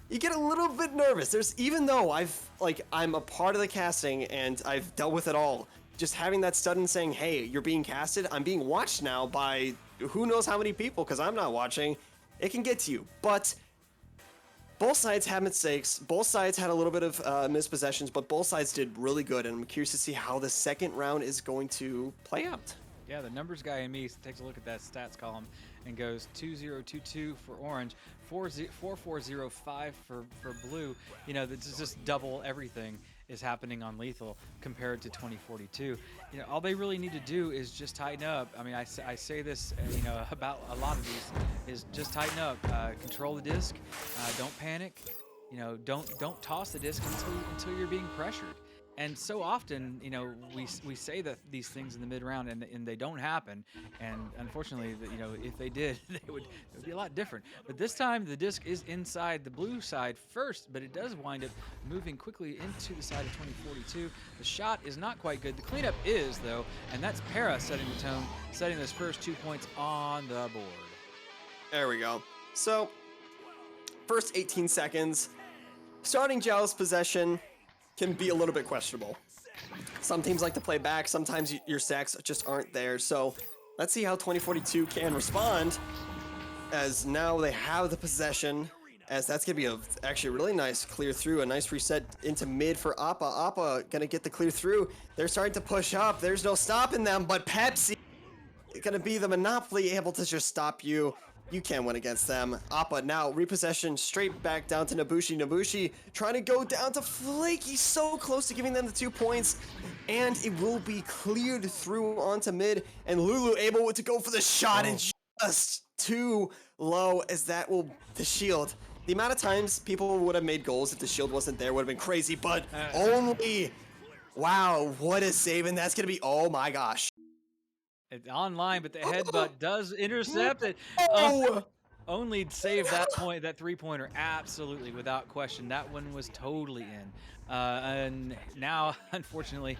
Speaker 2: You get a little bit nervous. Even though I'm a part of the casting and I've dealt with it all, just having that sudden saying, hey, you're being casted, I'm being watched now by who knows how many people because I'm not watching, it can get to you. But both sides had mistakes. Both sides had a little bit of mispossessions, but both sides did really good, and I'm curious to see how the second round is going to play out.
Speaker 1: Yeah, the numbers guy in me takes a look at that stats column and goes 2022 for orange, 4405 for blue. You know, that's just double everything is happening on Lethal compared to 2042. You know, all they really need to do is just tighten up. I mean, I say this, about a lot of these, is just tighten up, control the disc, don't panic. You know, don't toss the disc until you're being pressured. And so often, we say that these things in the mid round and they don't happen. And unfortunately, if they did, it would be a lot different. But this time, the disc is inside the blue side first, but it does wind up moving quickly into the side of 2042. The shot is not quite good. The cleanup is, though, and that's Para setting the tone, setting those first 2 points on the board.
Speaker 2: There we go. So, first 18 seconds, starting Jealous possession can be a little bit questionable. Some teams like to play back, sometimes your stacks just aren't there, so let's see how 2042 can respond, as now they have the possession, as that's going to be actually a really nice clear through, a nice reset into mid for Appa. Appa going to get the clear through. They're starting to push up, there's no stopping them, but Pepsi going to be the monopoly able to just stop you. You can't win against them. Appa now repossession straight back down to Nabushi. Nabushi trying to go down to Flaky, so close to giving them the 2 points. And it will be cleared through onto mid. And Lulu able to go for the shot and just too low as that will the shield. The amount of times people would have made goals if the shield wasn't there would have been crazy, but only, wow, what a save. And that's going to be, oh my gosh.
Speaker 1: It's online, but the headbutt does intercept it. Only save that point, that 3-pointer, absolutely, without question. That one was totally in. And now, unfortunately,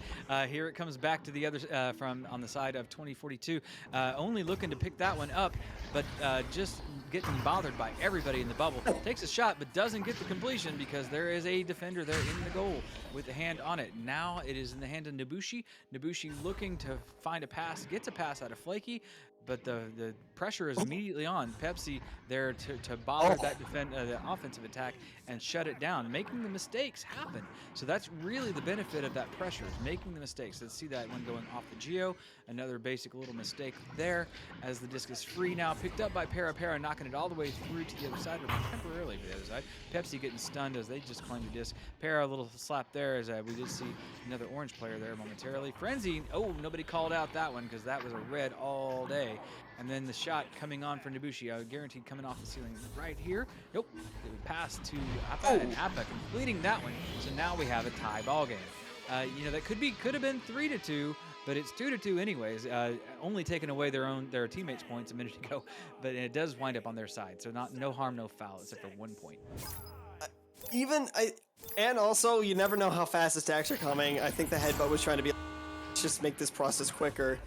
Speaker 1: here it comes back to the other from on the side of 2042. Only looking to pick that one up, but just getting bothered by everybody in the bubble. Takes a shot, but doesn't get the completion because there is a defender there in the goal with the hand on it. Now it is in the hand of Nabushi. Nabushi looking to find a pass, gets a pass out of Flaky, but the pressure is immediately on. Pepsi there to bother that the offensive attack and shut it down, making the mistakes happen. So that's really the benefit of that pressure, is making the mistakes. Let's see that one going off the Geo. Another basic little mistake there, as the disc is free now, picked up by Para, knocking it all the way through to the other side, or temporarily to the other side. Pepsi getting stunned as they just claim the disc. Para, a little slap there, as we did see another orange player there momentarily. Frenzy, oh, nobody called out that one because that was a red all day. And then the shot coming on for Nobushi, guaranteed coming off the ceiling right here. Nope, it would pass to Appa, and Appa completing that one. So now we have a tie ball game. That could have been 3-2, but it's 2-2 anyways. Only taking away their teammates' points a minute ago, but it does wind up on their side. So no harm, no foul, except for 1 point.
Speaker 2: And also, you never know how fast the stacks are coming. I think the headbutt was trying to be just make this process quicker.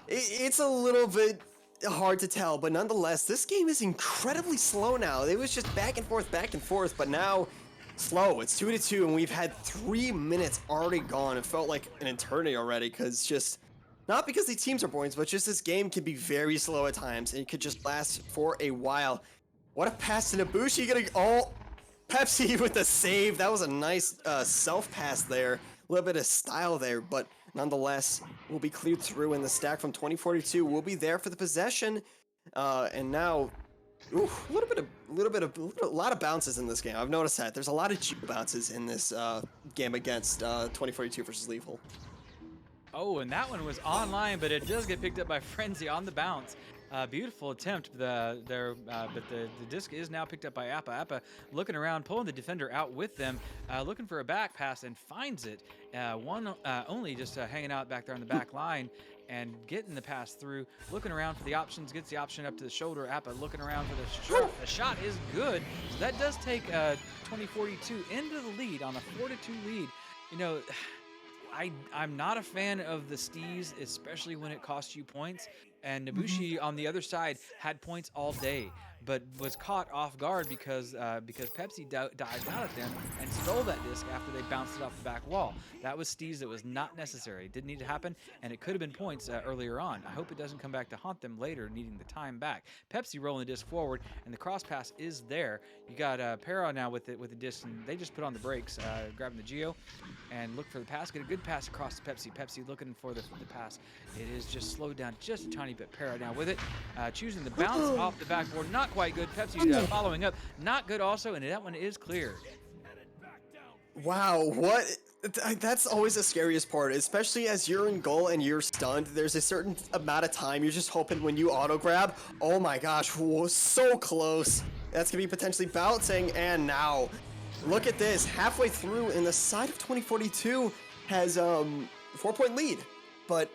Speaker 2: It's a little bit hard to tell, but nonetheless, this game is incredibly slow now. It was just back and forth, but now slow. It's 2-2, and we've had 3 minutes already gone. It felt like an eternity already, not because the teams are boring, but just this game can be very slow at times, and it could just last for a while. What a pass to Nobushi, getting all Pepsi with the save. That was a nice self-pass there. A little bit of style there, but nonetheless, will be cleared through, and the stack from 2042 will be there for the possession. And now, a lot of bounces in this game. I've noticed that. There's a lot of cheap bounces in this game against 2042 versus Lethal.
Speaker 1: Oh, and that one was online, but it does get picked up by Frenzy on the bounce. Beautiful attempt but the disc is now picked up by Appa. Appa looking around, pulling the defender out with them, looking for a back pass, and finds it. Only just hanging out back there on the back line and getting the pass through. Looking around for the options, gets the option up to the shoulder. Appa looking around for the shot. The shot is good. So that does take 2042 into the lead on a 4-2 lead. I'm not a fan of the stees, especially when it costs you points. And Nobushi on the other side had points all day, but was caught off guard because Pepsi dived out at them and stole that disc after they bounced it off the back wall. That was stees that was not necessary. It didn't need to happen, and it could have been points earlier on. I hope it doesn't come back to haunt them later, needing the time back. Pepsi rolling the disc forward, and the cross pass is there. You got Para now with the disc, and they just put on the brakes, grabbing the Geo, and look for the pass. Get a good pass across to Pepsi. Pepsi looking for the pass. It is just slowed down just a tiny bit. Para now with it, choosing the bounce off the backboard. Not quite good. Pepsi following up. Not good also, and that one is clear.
Speaker 2: Wow, what? That's always the scariest part, especially as you're in goal and you're stunned. There's a certain amount of time you're just hoping when you auto grab. Oh my gosh, whoa, so close. That's gonna be potentially bouncing, and now look at this. Halfway through, and the side of 2042 has 4-point lead, but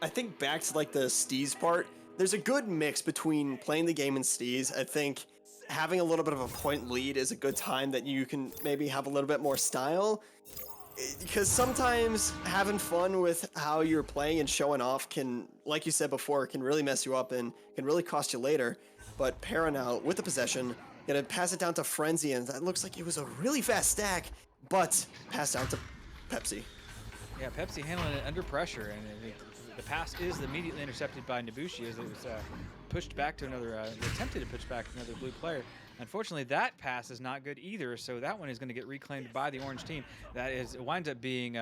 Speaker 2: I think back to like the stees part, there's a good mix between playing the game in stees. I think having a little bit of a point lead is a good time that you can maybe have a little bit more style, because sometimes having fun with how you're playing and showing off can, like you said before, can really mess you up and can really cost you later. But Para now with the possession, gonna pass it down to Frenzy, and that looks like it was a really fast stack, but pass down to Pepsi.
Speaker 1: Yeah, Pepsi handling it under pressure, and the pass is immediately intercepted by Nobushi as it was pushed back to another, attempted to push back to another blue player. Unfortunately, that pass is not good either, so that one is going to get reclaimed by the orange team. It winds up being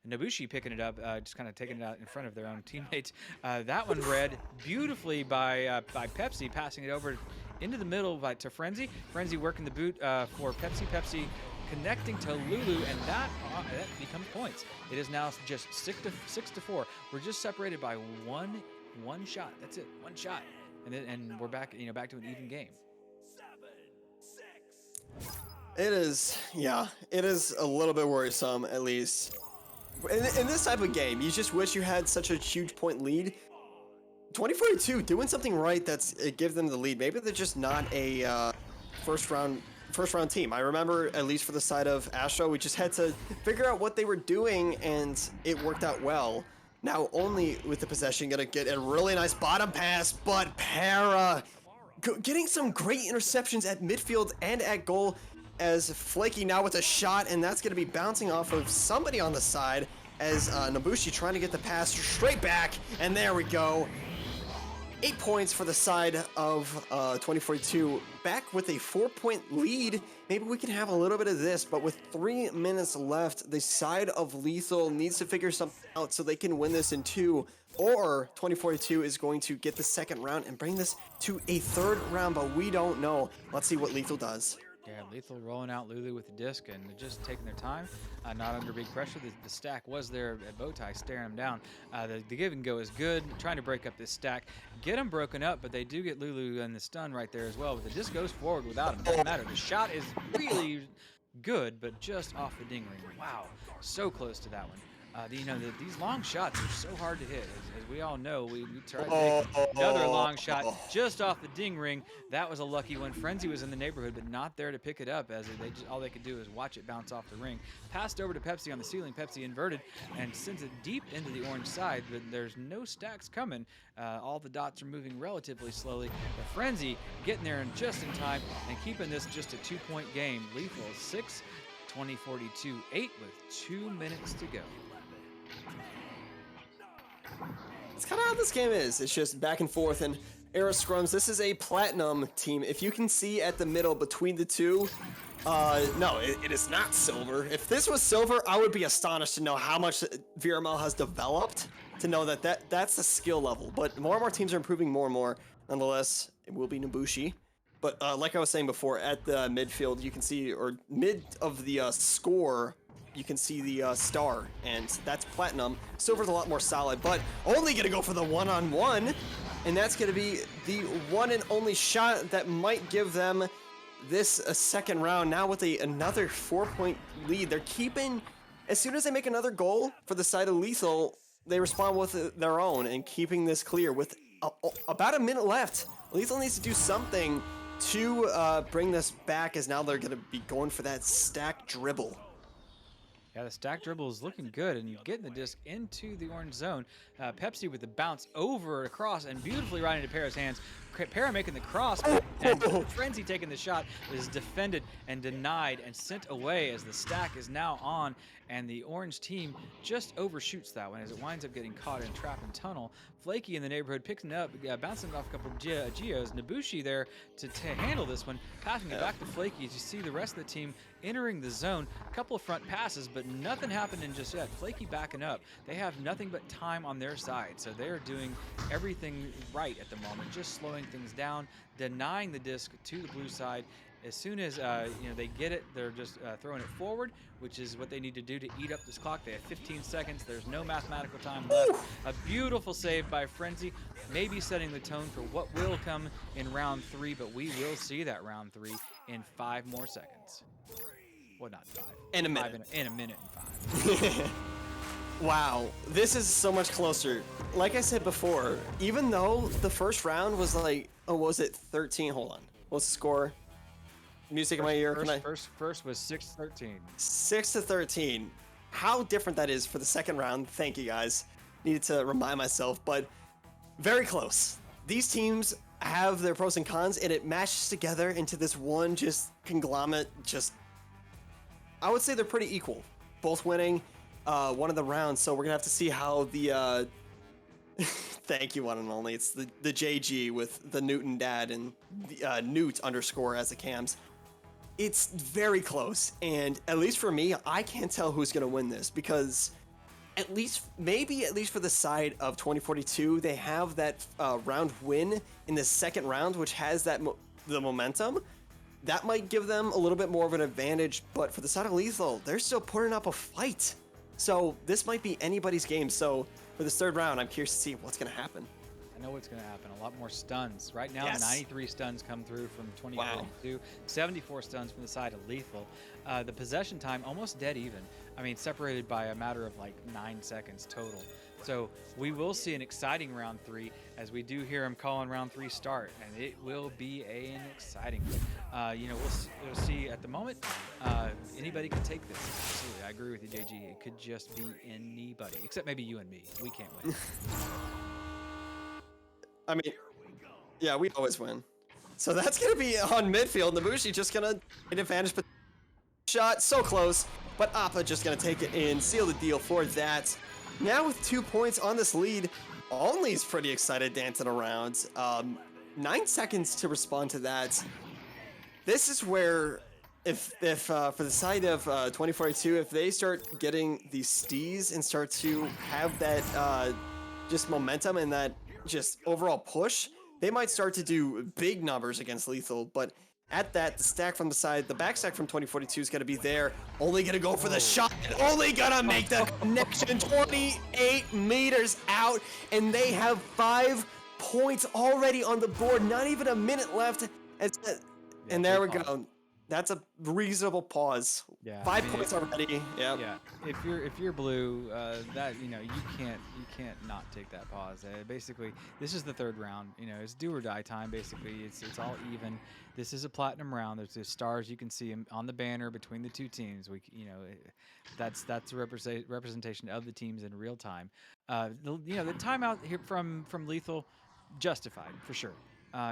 Speaker 1: Nobushi picking it up, just kind of taking it out in front of their own teammates. That one read beautifully by Pepsi, passing it over into the middle to Frenzy. Frenzy working the boot for Pepsi. Pepsi connecting to Lulu, and that becomes points. It is now just 6-4. We're just separated by one shot. That's it, one shot, and we're back, back to an even game.
Speaker 2: It is a little bit worrisome, at least. In this type of game, you just wish you had such a huge point lead. 2042 doing something right it gives them the lead. Maybe they're just not a first round team. I remember, at least for the side of Astro, we just had to figure out what they were doing, and it worked out well. Now only with the possession gonna get a really nice bottom pass, but Para getting some great interceptions at midfield and at goal, as Flaky now with a shot, and that's gonna be bouncing off of somebody on the side as Nobushi trying to get the pass straight back, and there we go. 8 points for the side of 2042. Back with a 4-point lead. Maybe we can have a little bit of this, but with 3 minutes left, the side of Lethal needs to figure something out so they can win this in 2, or 2042 is going to get the second round and bring this to a third round, but we don't know. Let's see what Lethal does.
Speaker 1: Yeah, Lethal rolling out Lulu with the disc and just taking their time, not under big pressure. The stack was there at Bowtie, staring them down. The give and go is good, trying to break up this stack, get them broken up, but they do get Lulu and the stun right there as well. But the disc goes forward without him. Doesn't matter. The shot is really good, but just off the ding ring. Wow, so close to that one. These long shots are so hard to hit. As we all know, we tried to make another long shot just off the ding ring. That was a lucky one. Frenzy was in the neighborhood, but not there to pick it up, as all they could do is watch it bounce off the ring. Passed over to Pepsi on the ceiling. Pepsi inverted and sends it deep into the orange side, but there's no stacks coming. All the dots are moving relatively slowly. But Frenzy getting there just in time and keeping this just a 2-point game. Lethal 6, 2042 8 with 2 minutes to go.
Speaker 2: It's kind of how this game is. It's just back and forth and era scrums. This is a platinum team. If you can see at the middle between the two, no, it is not silver. If this was silver, I would be astonished to know how much VRML has developed to know that's the skill level. But more and more teams are improving more and more. Nonetheless, it will be Nobushi. But like I was saying before, at the midfield, you can see, or mid of the score, you can see the star, and that's platinum. Silver's a lot more solid, but only gonna go for the one-on-one, and that's gonna be the one and only shot that might give them this second round. Now with another 4-point lead, they're keeping, as soon as they make another goal for the side of Lethal, they respond with their own and keeping this clear with about a minute left. Lethal needs to do something to bring this back, as now they're gonna be going for that stack dribble.
Speaker 1: Yeah, the stack dribble is looking good, and you getting the disc into the orange zone. Pepsi with the bounce over across and beautifully right into Para's hands. Para making the cross, and Frenzy taking the shot is defended and denied and sent away as the stack is now on, and the orange team just overshoots that one as it winds up getting caught in trap and tunnel. Flaky in the neighborhood picking it up, bouncing off a couple of Geos. Nobushi there to handle this one, passing it back to Flaky as you see the rest of the team entering the zone. A couple of front passes, but nothing happening just yet. Flaky backing up. They have nothing but time on their side, so they're doing everything right at the moment, just slowing things down, denying the disc to the blue side. As soon as they get it, they're just throwing it forward, which is what they need to do to eat up this clock. They have 15 seconds. There's no mathematical time left. A beautiful save by Frenzy, maybe setting the tone for what will come in round 3, but we will see that round 3 in 5 more seconds. Well, not 5.
Speaker 2: In a minute.
Speaker 1: In a minute and 5.
Speaker 2: Wow, this is so much closer. Like I said before, even though the first round was like, what was it, 13? Hold on. What's the score? Music in my ear.
Speaker 1: First was 6-13.
Speaker 2: 6-13. How different that is for the second round. Thank you guys. Needed to remind myself, but very close. These teams have their pros and cons, and it mashes together into this one just conglomerate. I would say they're pretty equal, both winning one of the rounds. So we're gonna have to see how the thank you, one and only. It's the JG with the Newton dad and the Newt _ as the cams. It's very close, and at least for me, I can't tell who's gonna win this, because maybe at least for the side of 2042, they have that round win in the second round, which has that the momentum. That might give them a little bit more of an advantage, but for the side of Lethal, they're still putting up a fight. So this might be anybody's game. So for this third round, I'm curious to see what's gonna happen.
Speaker 1: I know what's going to happen. A lot more stuns. Right now,
Speaker 2: Yes.
Speaker 1: 93 stuns come through from 2042. 74 stuns from the side of Lethal. The possession time, almost dead even. I mean, separated by a matter of like 9 seconds total. So we will see an exciting round 3, as we do hear him calling round 3 start, and it will be an exciting one. We'll see at the moment. Anybody can take this. Absolutely, I agree with you, JG. It could just be anybody, except maybe you and me. We can't win.
Speaker 2: I mean, yeah, we always win. So that's going to be on midfield. Nobushi just going to take advantage, but shot so close. But Appa just going to take it in, seal the deal for that. Now with 2 points on this lead, Only's pretty excited dancing around. 9 seconds to respond to that. This is where, if for the side of 2042, if they start getting these stees and start to have that just momentum and that just overall push, they might start to do big numbers against Lethal. But at that, the stack from the side, the back stack from 2042 is going to be there. Only going to go for the shot. Only going to make the connection. 28 meters out, and they have 5 points already on the board. Not even a minute left. And there we go. That's a reasonable pause.
Speaker 1: Yeah,
Speaker 2: 5 points already. Yep.
Speaker 1: Yeah, if you're blue, that you can't not take that pause. Basically, this is the third round. It's do or die time. Basically, it's all even. This is a platinum round. There's stars you can see on the banner between the two teams. That's a representation of the teams in real time. The timeout here from Lethal, justified for sure.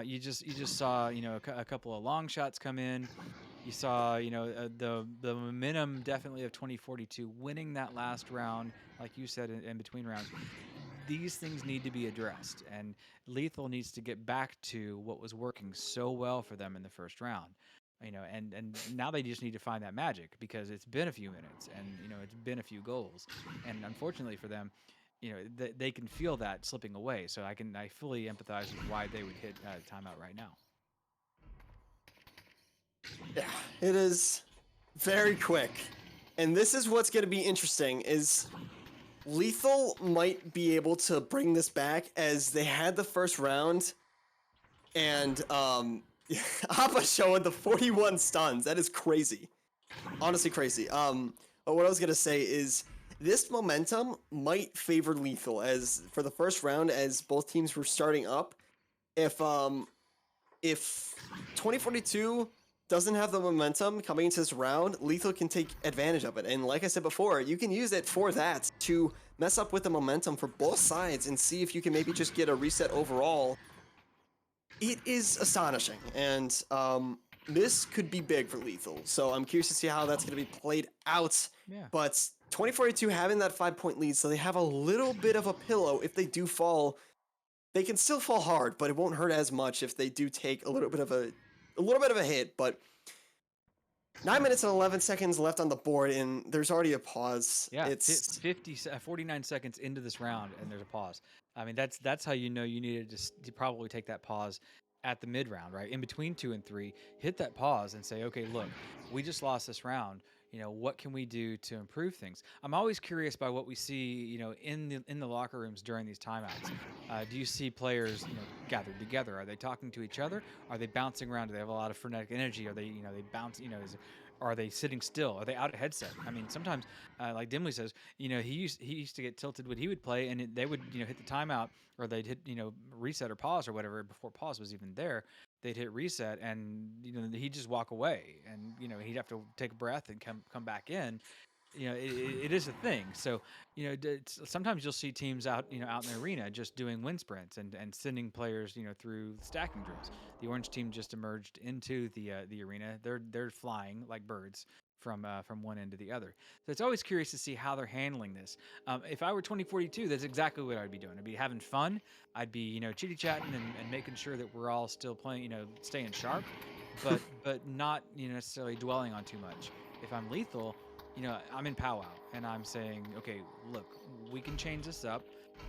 Speaker 1: You just saw a couple of long shots come in. You saw the momentum definitely of 2042 winning that last round, like you said in between rounds. These things need to be addressed, and Lethal needs to get back to what was working so well for them in the first round. And now they just need to find that magic, because it's been a few minutes and it's been a few goals, and unfortunately for them, they can feel that slipping away. So I fully empathize with why they would hit timeout right now.
Speaker 2: Yeah, it is very quick. And this is what's going to be interesting is Lethal might be able to bring this back, as they had the first round, and Appa showing the 41 stuns. That is crazy. Honestly crazy. But what I was going to say is this momentum might favor Lethal, as for the first round, as both teams were starting up. If 2042 doesn't have the momentum coming into this round, Lethal can take advantage of it. And like I said before, you can use it for that to mess up with the momentum for both sides and see if you can maybe just get a reset overall. It is astonishing, and this could be big for Lethal. So I'm curious to see how that's going to be played out.
Speaker 1: Yeah.
Speaker 2: But 2042 having that 5-point lead, so they have a little bit of a pillow. If they do fall, they can still fall hard, but it won't hurt as much if they do take a little bit of a hit. But 9 minutes and 11 seconds left on the board, and there's already a pause.
Speaker 1: Yeah,
Speaker 2: It's
Speaker 1: 49 seconds into this round, and there's a pause. I mean, that's how you needed to probably take that pause at the mid round, right? In between 2 and 3, hit that pause and say, okay, look, we just lost this round. What can we do to improve things? I'm always curious by what we see, in the locker rooms during these timeouts. Do you see players, gathered together? Are they talking to each other? Are they bouncing around? Do they have a lot of frenetic energy? Are they, they bounce? Are they sitting still? Are they out of headset? I mean, sometimes, like Dimly says, he used to get tilted when he would play, and they would, hit the timeout, or they'd hit, reset or pause or whatever before pause was even there. They'd hit reset, and he'd just walk away, and he'd have to take a breath and come back in. It is a thing. So sometimes you'll see teams out out in the arena just doing wind sprints and sending players through stacking drills. The orange team just emerged into the arena. They're flying like birds from one end to the other. So it's always curious to see how they're handling this. If I were 2042, that's exactly what I'd be doing. I'd be having fun. I'd be chitty chatting and making sure that we're all still playing, staying sharp, but not necessarily dwelling on too much. If I'm Lethal, I'm in powwow, and I'm saying, okay, look, we can change this up.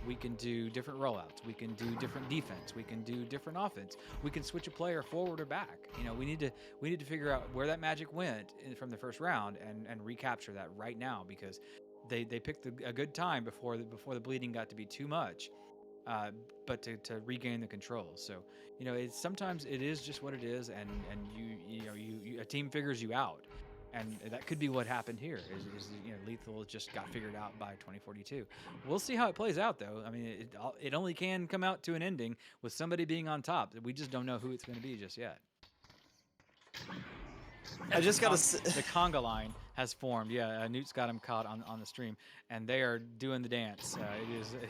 Speaker 1: We can do different rollouts. We can do different defense. We can do different offense. We can switch a player forward or back. We need to figure out where that magic went from the first round and recapture that right now, because they picked a good time before the bleeding got to be too much, but to regain the control. So sometimes it is just what it is, and you a team figures you out. And that could be what happened here. Is Lethal just got figured out by 2042. We'll see how it plays out, though. I mean, it only can come out to an ending with somebody being on top. We just don't know who it's going to be just yet.
Speaker 2: I just got
Speaker 1: the conga line has formed. Yeah, Newt's got him caught on the stream, and they are doing the dance.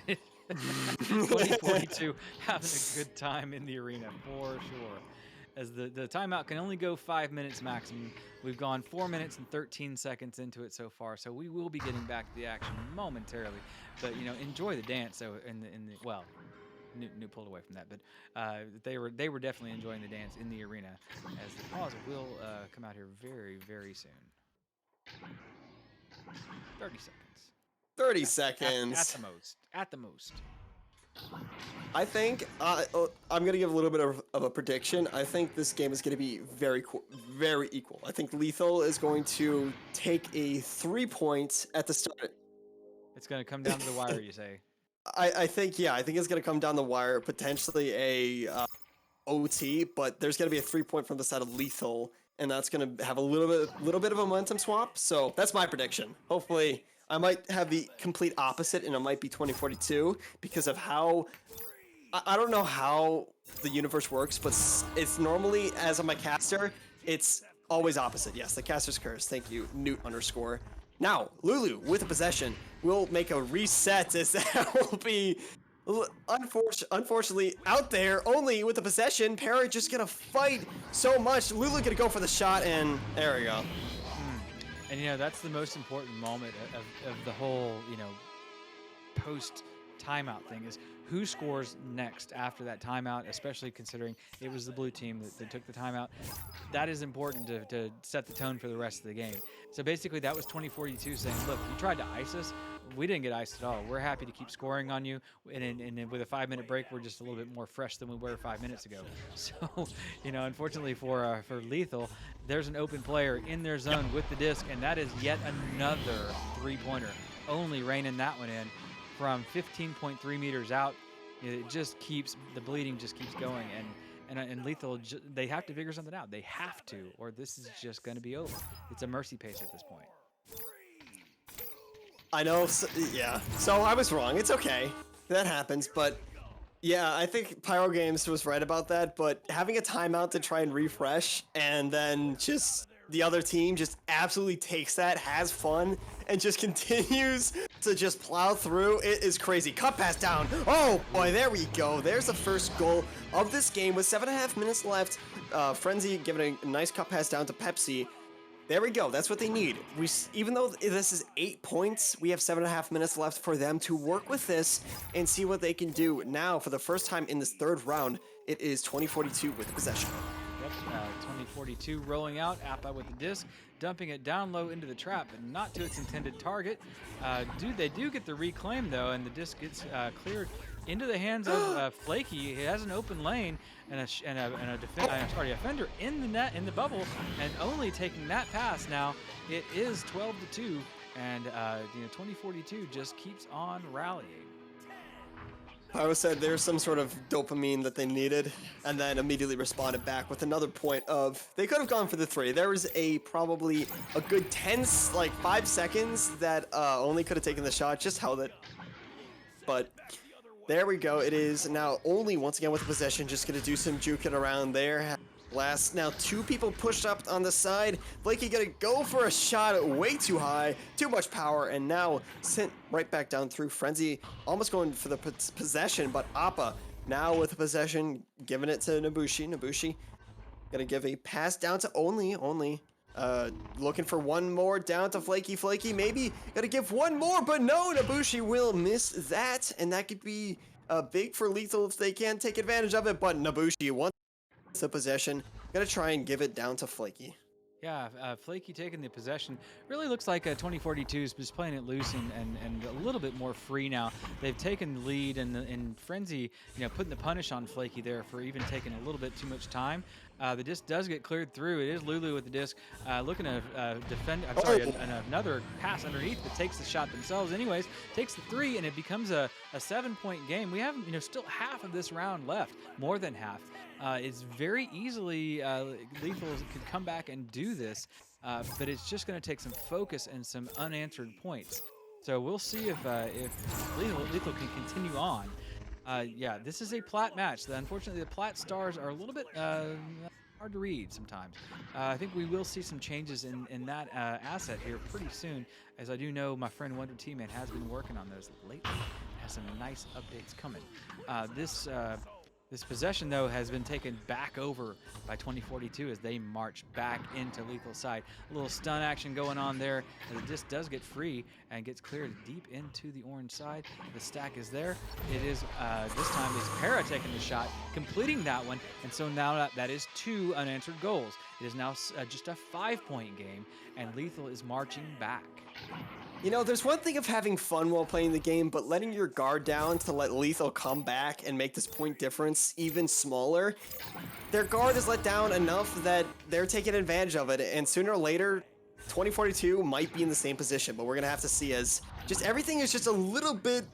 Speaker 1: It is 2042 having a good time in the arena for sure. as the timeout can only go 5 minutes maximum. We've gone 4 minutes and 13 seconds into it so far, so we will be getting back to the action momentarily. But enjoy the dance. So well, Newt pulled away from that, but they were definitely enjoying the dance in the arena. As the pause will come out here very, very soon. 30 seconds.
Speaker 2: 30
Speaker 1: At
Speaker 2: seconds.
Speaker 1: the most. At the most.
Speaker 2: I think I'm going to give a little bit of a prediction. I think this game is going to be very equal. I think Lethal is going to take a 3 points at the start.
Speaker 1: It's going to come down to the wire, you say?
Speaker 2: I think it's going to come down the wire, potentially a OT, but there's going to be a 3 point from the side of Lethal, and that's going to have a little bit of a momentum swap. So that's my prediction. Hopefully, I might have the complete opposite, and it might be 2042 because of how I don't know how the universe works, but it's normally, as I'm a caster, it's always opposite. Yes, the caster's curse. Thank you, Newt _. Now, Lulu with a possession will make a reset, as that will be unfortunately out there only with the possession. Parrot just gonna fight so much. Lulu gonna go for the shot, and there we go.
Speaker 1: And that's the most important moment of the whole post timeout thing, is who scores next after that timeout, especially considering it was the blue team that took the timeout. That is important to set the tone for the rest of the game. So basically that was 2042 saying, look, you tried to ice us. We didn't get iced at all. We're happy to keep scoring on you. And with a 5-minute break, we're just a little bit more fresh than we were 5 minutes ago. So, unfortunately for Lethal, there's an open player in their zone with the disc, and that is yet another 3-pointer. Only reining that one in from 15.3 meters out. It just the bleeding just keeps going, and Lethal, they have to figure something out. They have to, or this is just going to be over. It's a mercy pace at this point.
Speaker 2: I know, yeah. So I was wrong. It's okay. That happens, but yeah, I think Pyro Games was right about that, but having a timeout to try and refresh, and then just the other team just absolutely takes that, has fun, and just continues to just plow through. It is crazy. Cut pass down. Oh boy, there we go. There's the first goal of this game with 7.5 minutes left. Frenzy giving a nice cut pass down to Pepsi. There we go. That's what they need. Even though this is 8 points, we have 7.5 minutes left for them to work with this and see what they can do. Now, for the first time in this third round, it is 2042 with possession.
Speaker 1: Yep, 2042 rolling out. Appa with the disc, dumping it down low into the trap, but not to its intended target. They do get the reclaim, though, and the disc gets cleared into the hands of Flaky. He has an open lane and a defender in the net, in the bubble, and only taking that pass. Now it is 12-2, and 2042 just keeps on rallying.
Speaker 2: Pyro said there's some sort of dopamine that they needed, and then immediately responded back with another point of, they could have gone for the 3. There was probably a good 5 seconds that only could have taken the shot, just held it. But there we go. It is now only, once again with the possession, just going to do some juking around there. Last, now 2 people pushed up on the side. Blakey gonna go for a shot way too high, too much power, and now sent right back down through. Frenzy almost going for the possession, but Appa now with the possession, giving it to Nabushi. Nabushi gonna give a pass down to Only. Looking for one more down to Flaky. Flaky maybe gonna give one more, but no, Nabushi will miss that, and that could be big for Lethal if they can take advantage of it, but Nabushi wants the possession, gonna try and give it down to Flaky.
Speaker 1: Yeah, Flaky taking the possession. Really looks like 2042 is just playing it loose and a little bit more free now. They've taken the lead, and Frenzy, putting the punish on Flaky there for even taking a little bit too much time. The disc does get cleared through. It is Lulu with the disc, looking to defend. I'm sorry, another pass underneath, but takes the shot themselves. Anyways, takes the 3, and it becomes a 7-point game. We have still half of this round left, more than half. It's very easily Lethal could come back and do this, but it's just going to take some focus and some unanswered points. So we'll see if Lethal can continue on. Yeah, this is a plat match. Unfortunately, the plat stars are a little bit hard to read sometimes. I think we will see some changes in that asset here pretty soon, as I do know my friend Wonder T-Man has been working on those lately. Has some nice updates coming. This This possession, though, has been taken back over by 2042 as they march back into Lethal's side. A little stun action going on there. The disc does get free and gets cleared deep into the orange side. The stack is there. It is, this time, is Para taking the shot, completing that one. And so now that is 2 unanswered goals. It is now just a 5-point game, and Lethal is marching back.
Speaker 2: You know, there's one thing of having fun while playing the game, but letting your guard down to let Lethal come back and make this point difference even smaller. Their guard is let down enough that they're taking advantage of it, and sooner or later, 2042 might be in the same position, but we're going to have to see as just everything is just a little bit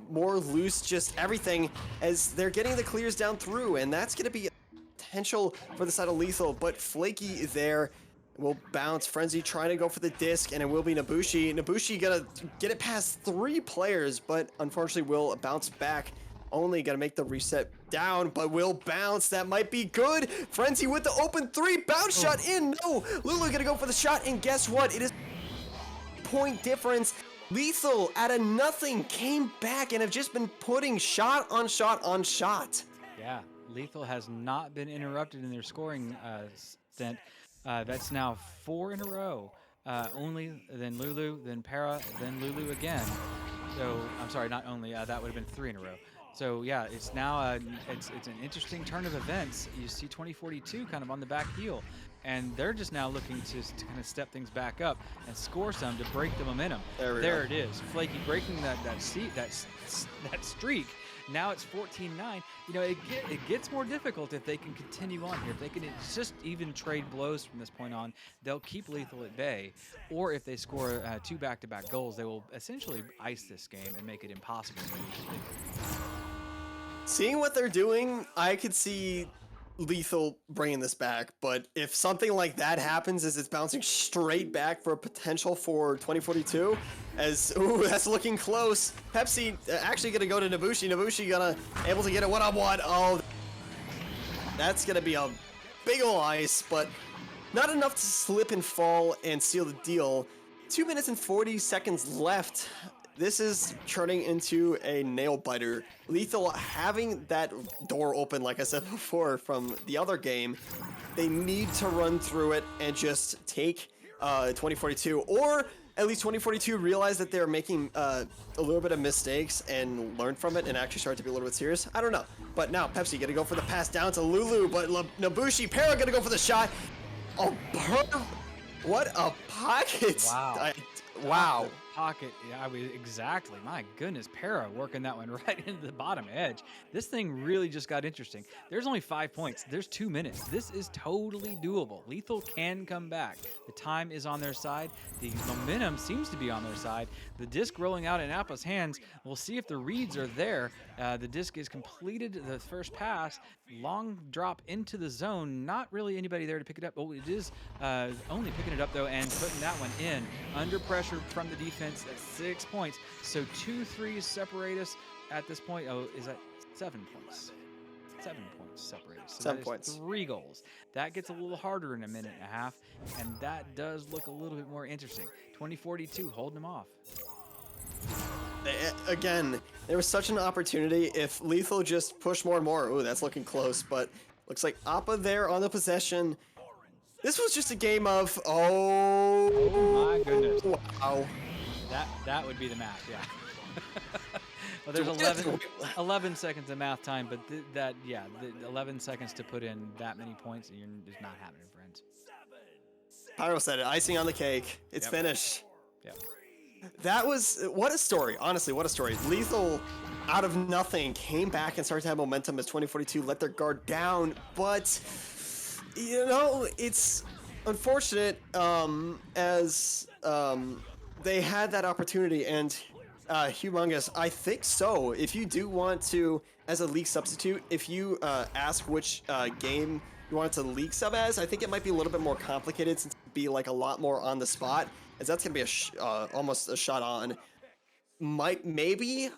Speaker 2: more loose, just everything, as they're getting the clears down through, and that's going to be potential for the side of Lethal, but Flaky there will bounce. Frenzy trying to go for the disc, and it will be Nobushi. Nobushi gonna get it past 3 players, but unfortunately will bounce back. Only gonna make the reset down, but will bounce. That might be good. Frenzy with the open 3, bounce shot in. No, Lulu gonna go for the shot, and guess what? It is point difference. Lethal out of nothing came back and have just been putting shot on shot on shot.
Speaker 1: Yeah, Lethal has not been interrupted in their scoring stint. That's now 4 in a row. Only, then Lulu, then Para, then Lulu again. So, I'm sorry, not only, that would have been 3 in a row. So yeah, it's now it's an interesting turn of events. You see 2042 kind of on the back heel, and they're just now looking to kind of step things back up and score some to break the momentum. There it is, Flaky breaking that streak. Now it's 14-9. You know, it gets more difficult if they can continue on here. If they can just even trade blows from this point on, they'll keep Lethal at bay. Or if they score 2 back-to-back goals, they will essentially ice this game and make it impossible to beat Lethal.
Speaker 2: Seeing what they're doing, I could see Lethal bringing this back, but if something like that happens as it's bouncing straight back for a potential for 2042, as, ooh, that's looking close. Pepsi actually gonna go to Nobushi. Nobushi gonna able to get a one-on-one. Oh, that's gonna be a big ol' ice, but not enough to slip and fall and seal the deal. 2 minutes and 40 seconds left. This is turning into a nail biter. Lethal having that door open, like I said before, from the other game. They need to run through it and just take 2042, or at least 2042 realize that they're making a little bit of mistakes and learn from it and actually start to be a little bit serious. I don't know. But now Pepsi gonna go for the pass down to Lulu, but Nobushi, Para gonna go for the shot. Oh, what a pocket!
Speaker 1: Wow.
Speaker 2: Wow.
Speaker 1: Pocket, yeah, exactly. My goodness, Para working that one right into the bottom edge. This thing really just got interesting. There's only 5 points. There's 2 minutes. This is totally doable. Lethal can come back. The time is on their side. The momentum seems to be on their side. The disc rolling out in Appa's hands. We'll see if the reads are there. The disc is completed the first pass. Long drop into the zone. Not really anybody there to pick it up. Oh, it is only picking it up, though, and putting that one in. Under pressure from the defense. That's 6 points. So 2 threes separate us at this point. Oh, is that 7 points? 7 points separate us. So
Speaker 2: 7 points.
Speaker 1: 3 goals. That gets a little harder in a minute and a half, and that does look a little bit more interesting. 2042 holding them off.
Speaker 2: Again, there was such an opportunity if Lethal just pushed more and more. Ooh, that's looking close, but looks like Appa there on the possession. This was just a game of,
Speaker 1: oh my goodness.
Speaker 2: Wow.
Speaker 1: That would be the math, yeah. Well, there's 11 seconds of math time, but the 11 seconds to put in that many points, it's not happening, friends.
Speaker 2: Pyro said it, icing on the cake. It's finished.
Speaker 1: Yep.
Speaker 2: That was, what a story. Honestly, what a story. Lethal, out of nothing, came back and started to have momentum as 2042 let their guard down, but, you know, it's unfortunate as they had that opportunity, and Humongous, I think so. If you do want to, as a league substitute, if you ask which game you want it to league sub as, I think it might be a little bit more complicated since it'd be like a lot more on the spot, as that's gonna be almost a shot on. Maybe,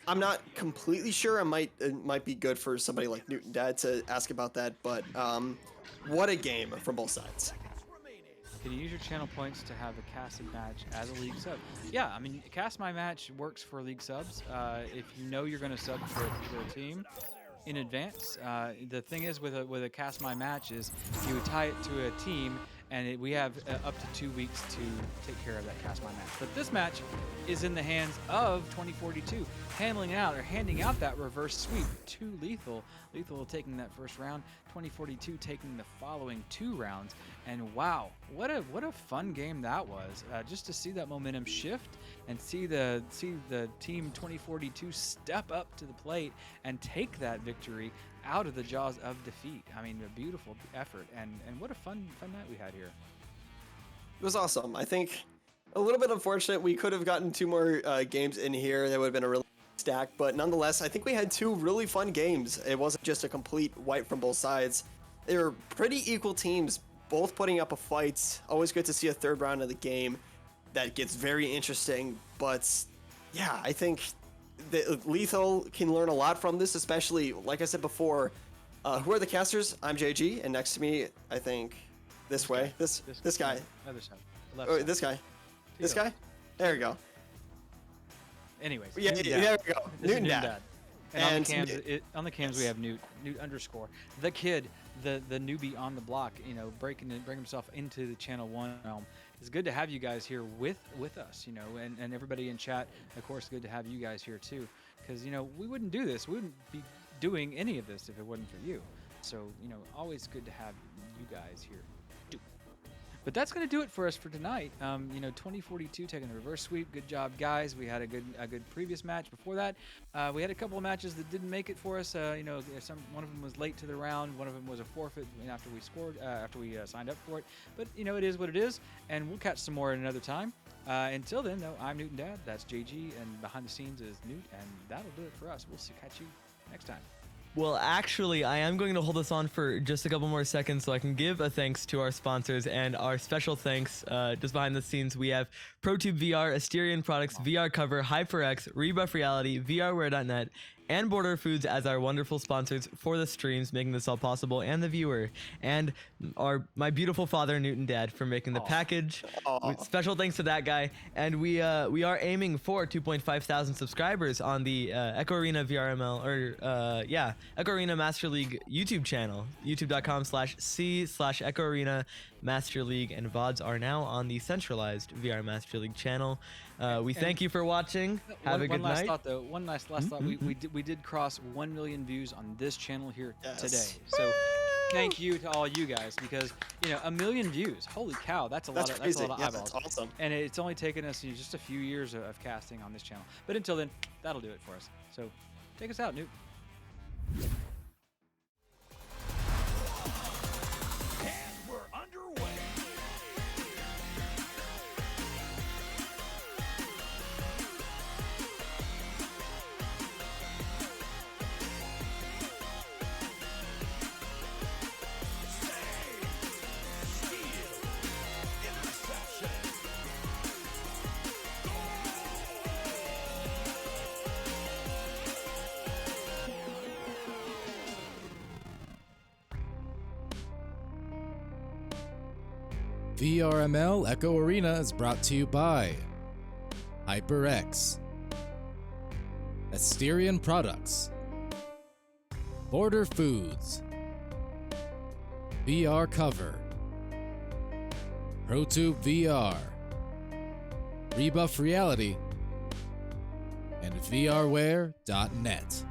Speaker 2: I'm not completely sure. It might be good for somebody like Newton Dad to ask about that, but what a game from both sides.
Speaker 1: Can you use your channel points to have a casted match as a league sub? Yeah, I mean, cast my match works for league subs. If you know you're going to sub for a team, in advance. The thing is with a cast my match is you would tie it to a team, and we have up to 2 weeks to take care of that cast my match. But this match is in the hands of 2042, handing out that reverse sweep to Lethal. Lethal taking that first round, 2042 taking the following 2 rounds. And wow, what a fun game that was! Just to see that momentum shift and see the team 2042 step up to the plate and take that victory out of the jaws of defeat. I mean, a beautiful effort, and what a fun night we had here.
Speaker 2: It was awesome. I think a little bit unfortunate. We could have gotten 2 more games in here. That would have been a really stack, but nonetheless, I think we had 2 really fun games. It wasn't just a complete wipe from both sides. They were pretty equal teams, both putting up a fight. Always good to see a 3rd round of the game that gets very interesting. But yeah, I think that Lethal can learn a lot from this, especially, like I said before, who are the casters? I'm JG, and next to me, I think, this way. This guy.
Speaker 1: Other side.
Speaker 2: Side. This guy. This guy? There we go.
Speaker 1: Anyways.
Speaker 2: Yeah, there we go. Newton Dad.
Speaker 1: And on the cams we have Newt _ the kid, the newbie on the block, bring himself into the Channel 1 realm. It's good to have you guys here with us, and everybody in chat. Of course, good to have you guys here too, because we wouldn't do this. We wouldn't be doing any of this if it wasn't for you. So always good to have you guys here. But that's going to do it for us for tonight. 2042 taking the reverse sweep. Good job, guys. We had a good previous match before that. We had a couple of matches that didn't make it for us. One of them was late to the round. One of them was a forfeit after we scored, after we signed up for it. But it is what it is, and we'll catch some more at another time. Until then, though, I'm Newton Dad. That's JG, and behind the scenes is Newt, and that'll do it for us. We'll catch you next time.
Speaker 3: Well, actually, I am going to hold this on for just a couple more seconds so I can give a thanks to our sponsors, and our special thanks, just behind the scenes, we have ProTube VR, Asterion Products, VR Cover, HyperX, Rebuff Reality, VRware.net, and Border Foods as our wonderful sponsors for the streams, making this all possible, and the viewer, and my beautiful father, Newton Dad, for making the package. Special thanks to that guy. And we are aiming for 2,500 subscribers on the Echo Arena VRML, Echo Arena Master League YouTube channel, youtube.com/c/Echo Arena Master League, and VODs are now on the centralized VR Master League channel. We thank you for watching. Have a good night.
Speaker 1: One last thought. We did cross 1 million views on this channel here today. So thank you to all you guys, because 1 million views. Holy cow, that's a lot of eyeballs.
Speaker 2: That's awesome.
Speaker 1: And it's only taken us just a few years of casting on this channel. But until then, that'll do it for us. So take us out, Newt.
Speaker 4: And we're underway. VRML Echo Arena is brought to you by HyperX, Asterion Products, Border Foods, VR Cover, ProTube VR, Rebuff Reality, and VRware.net.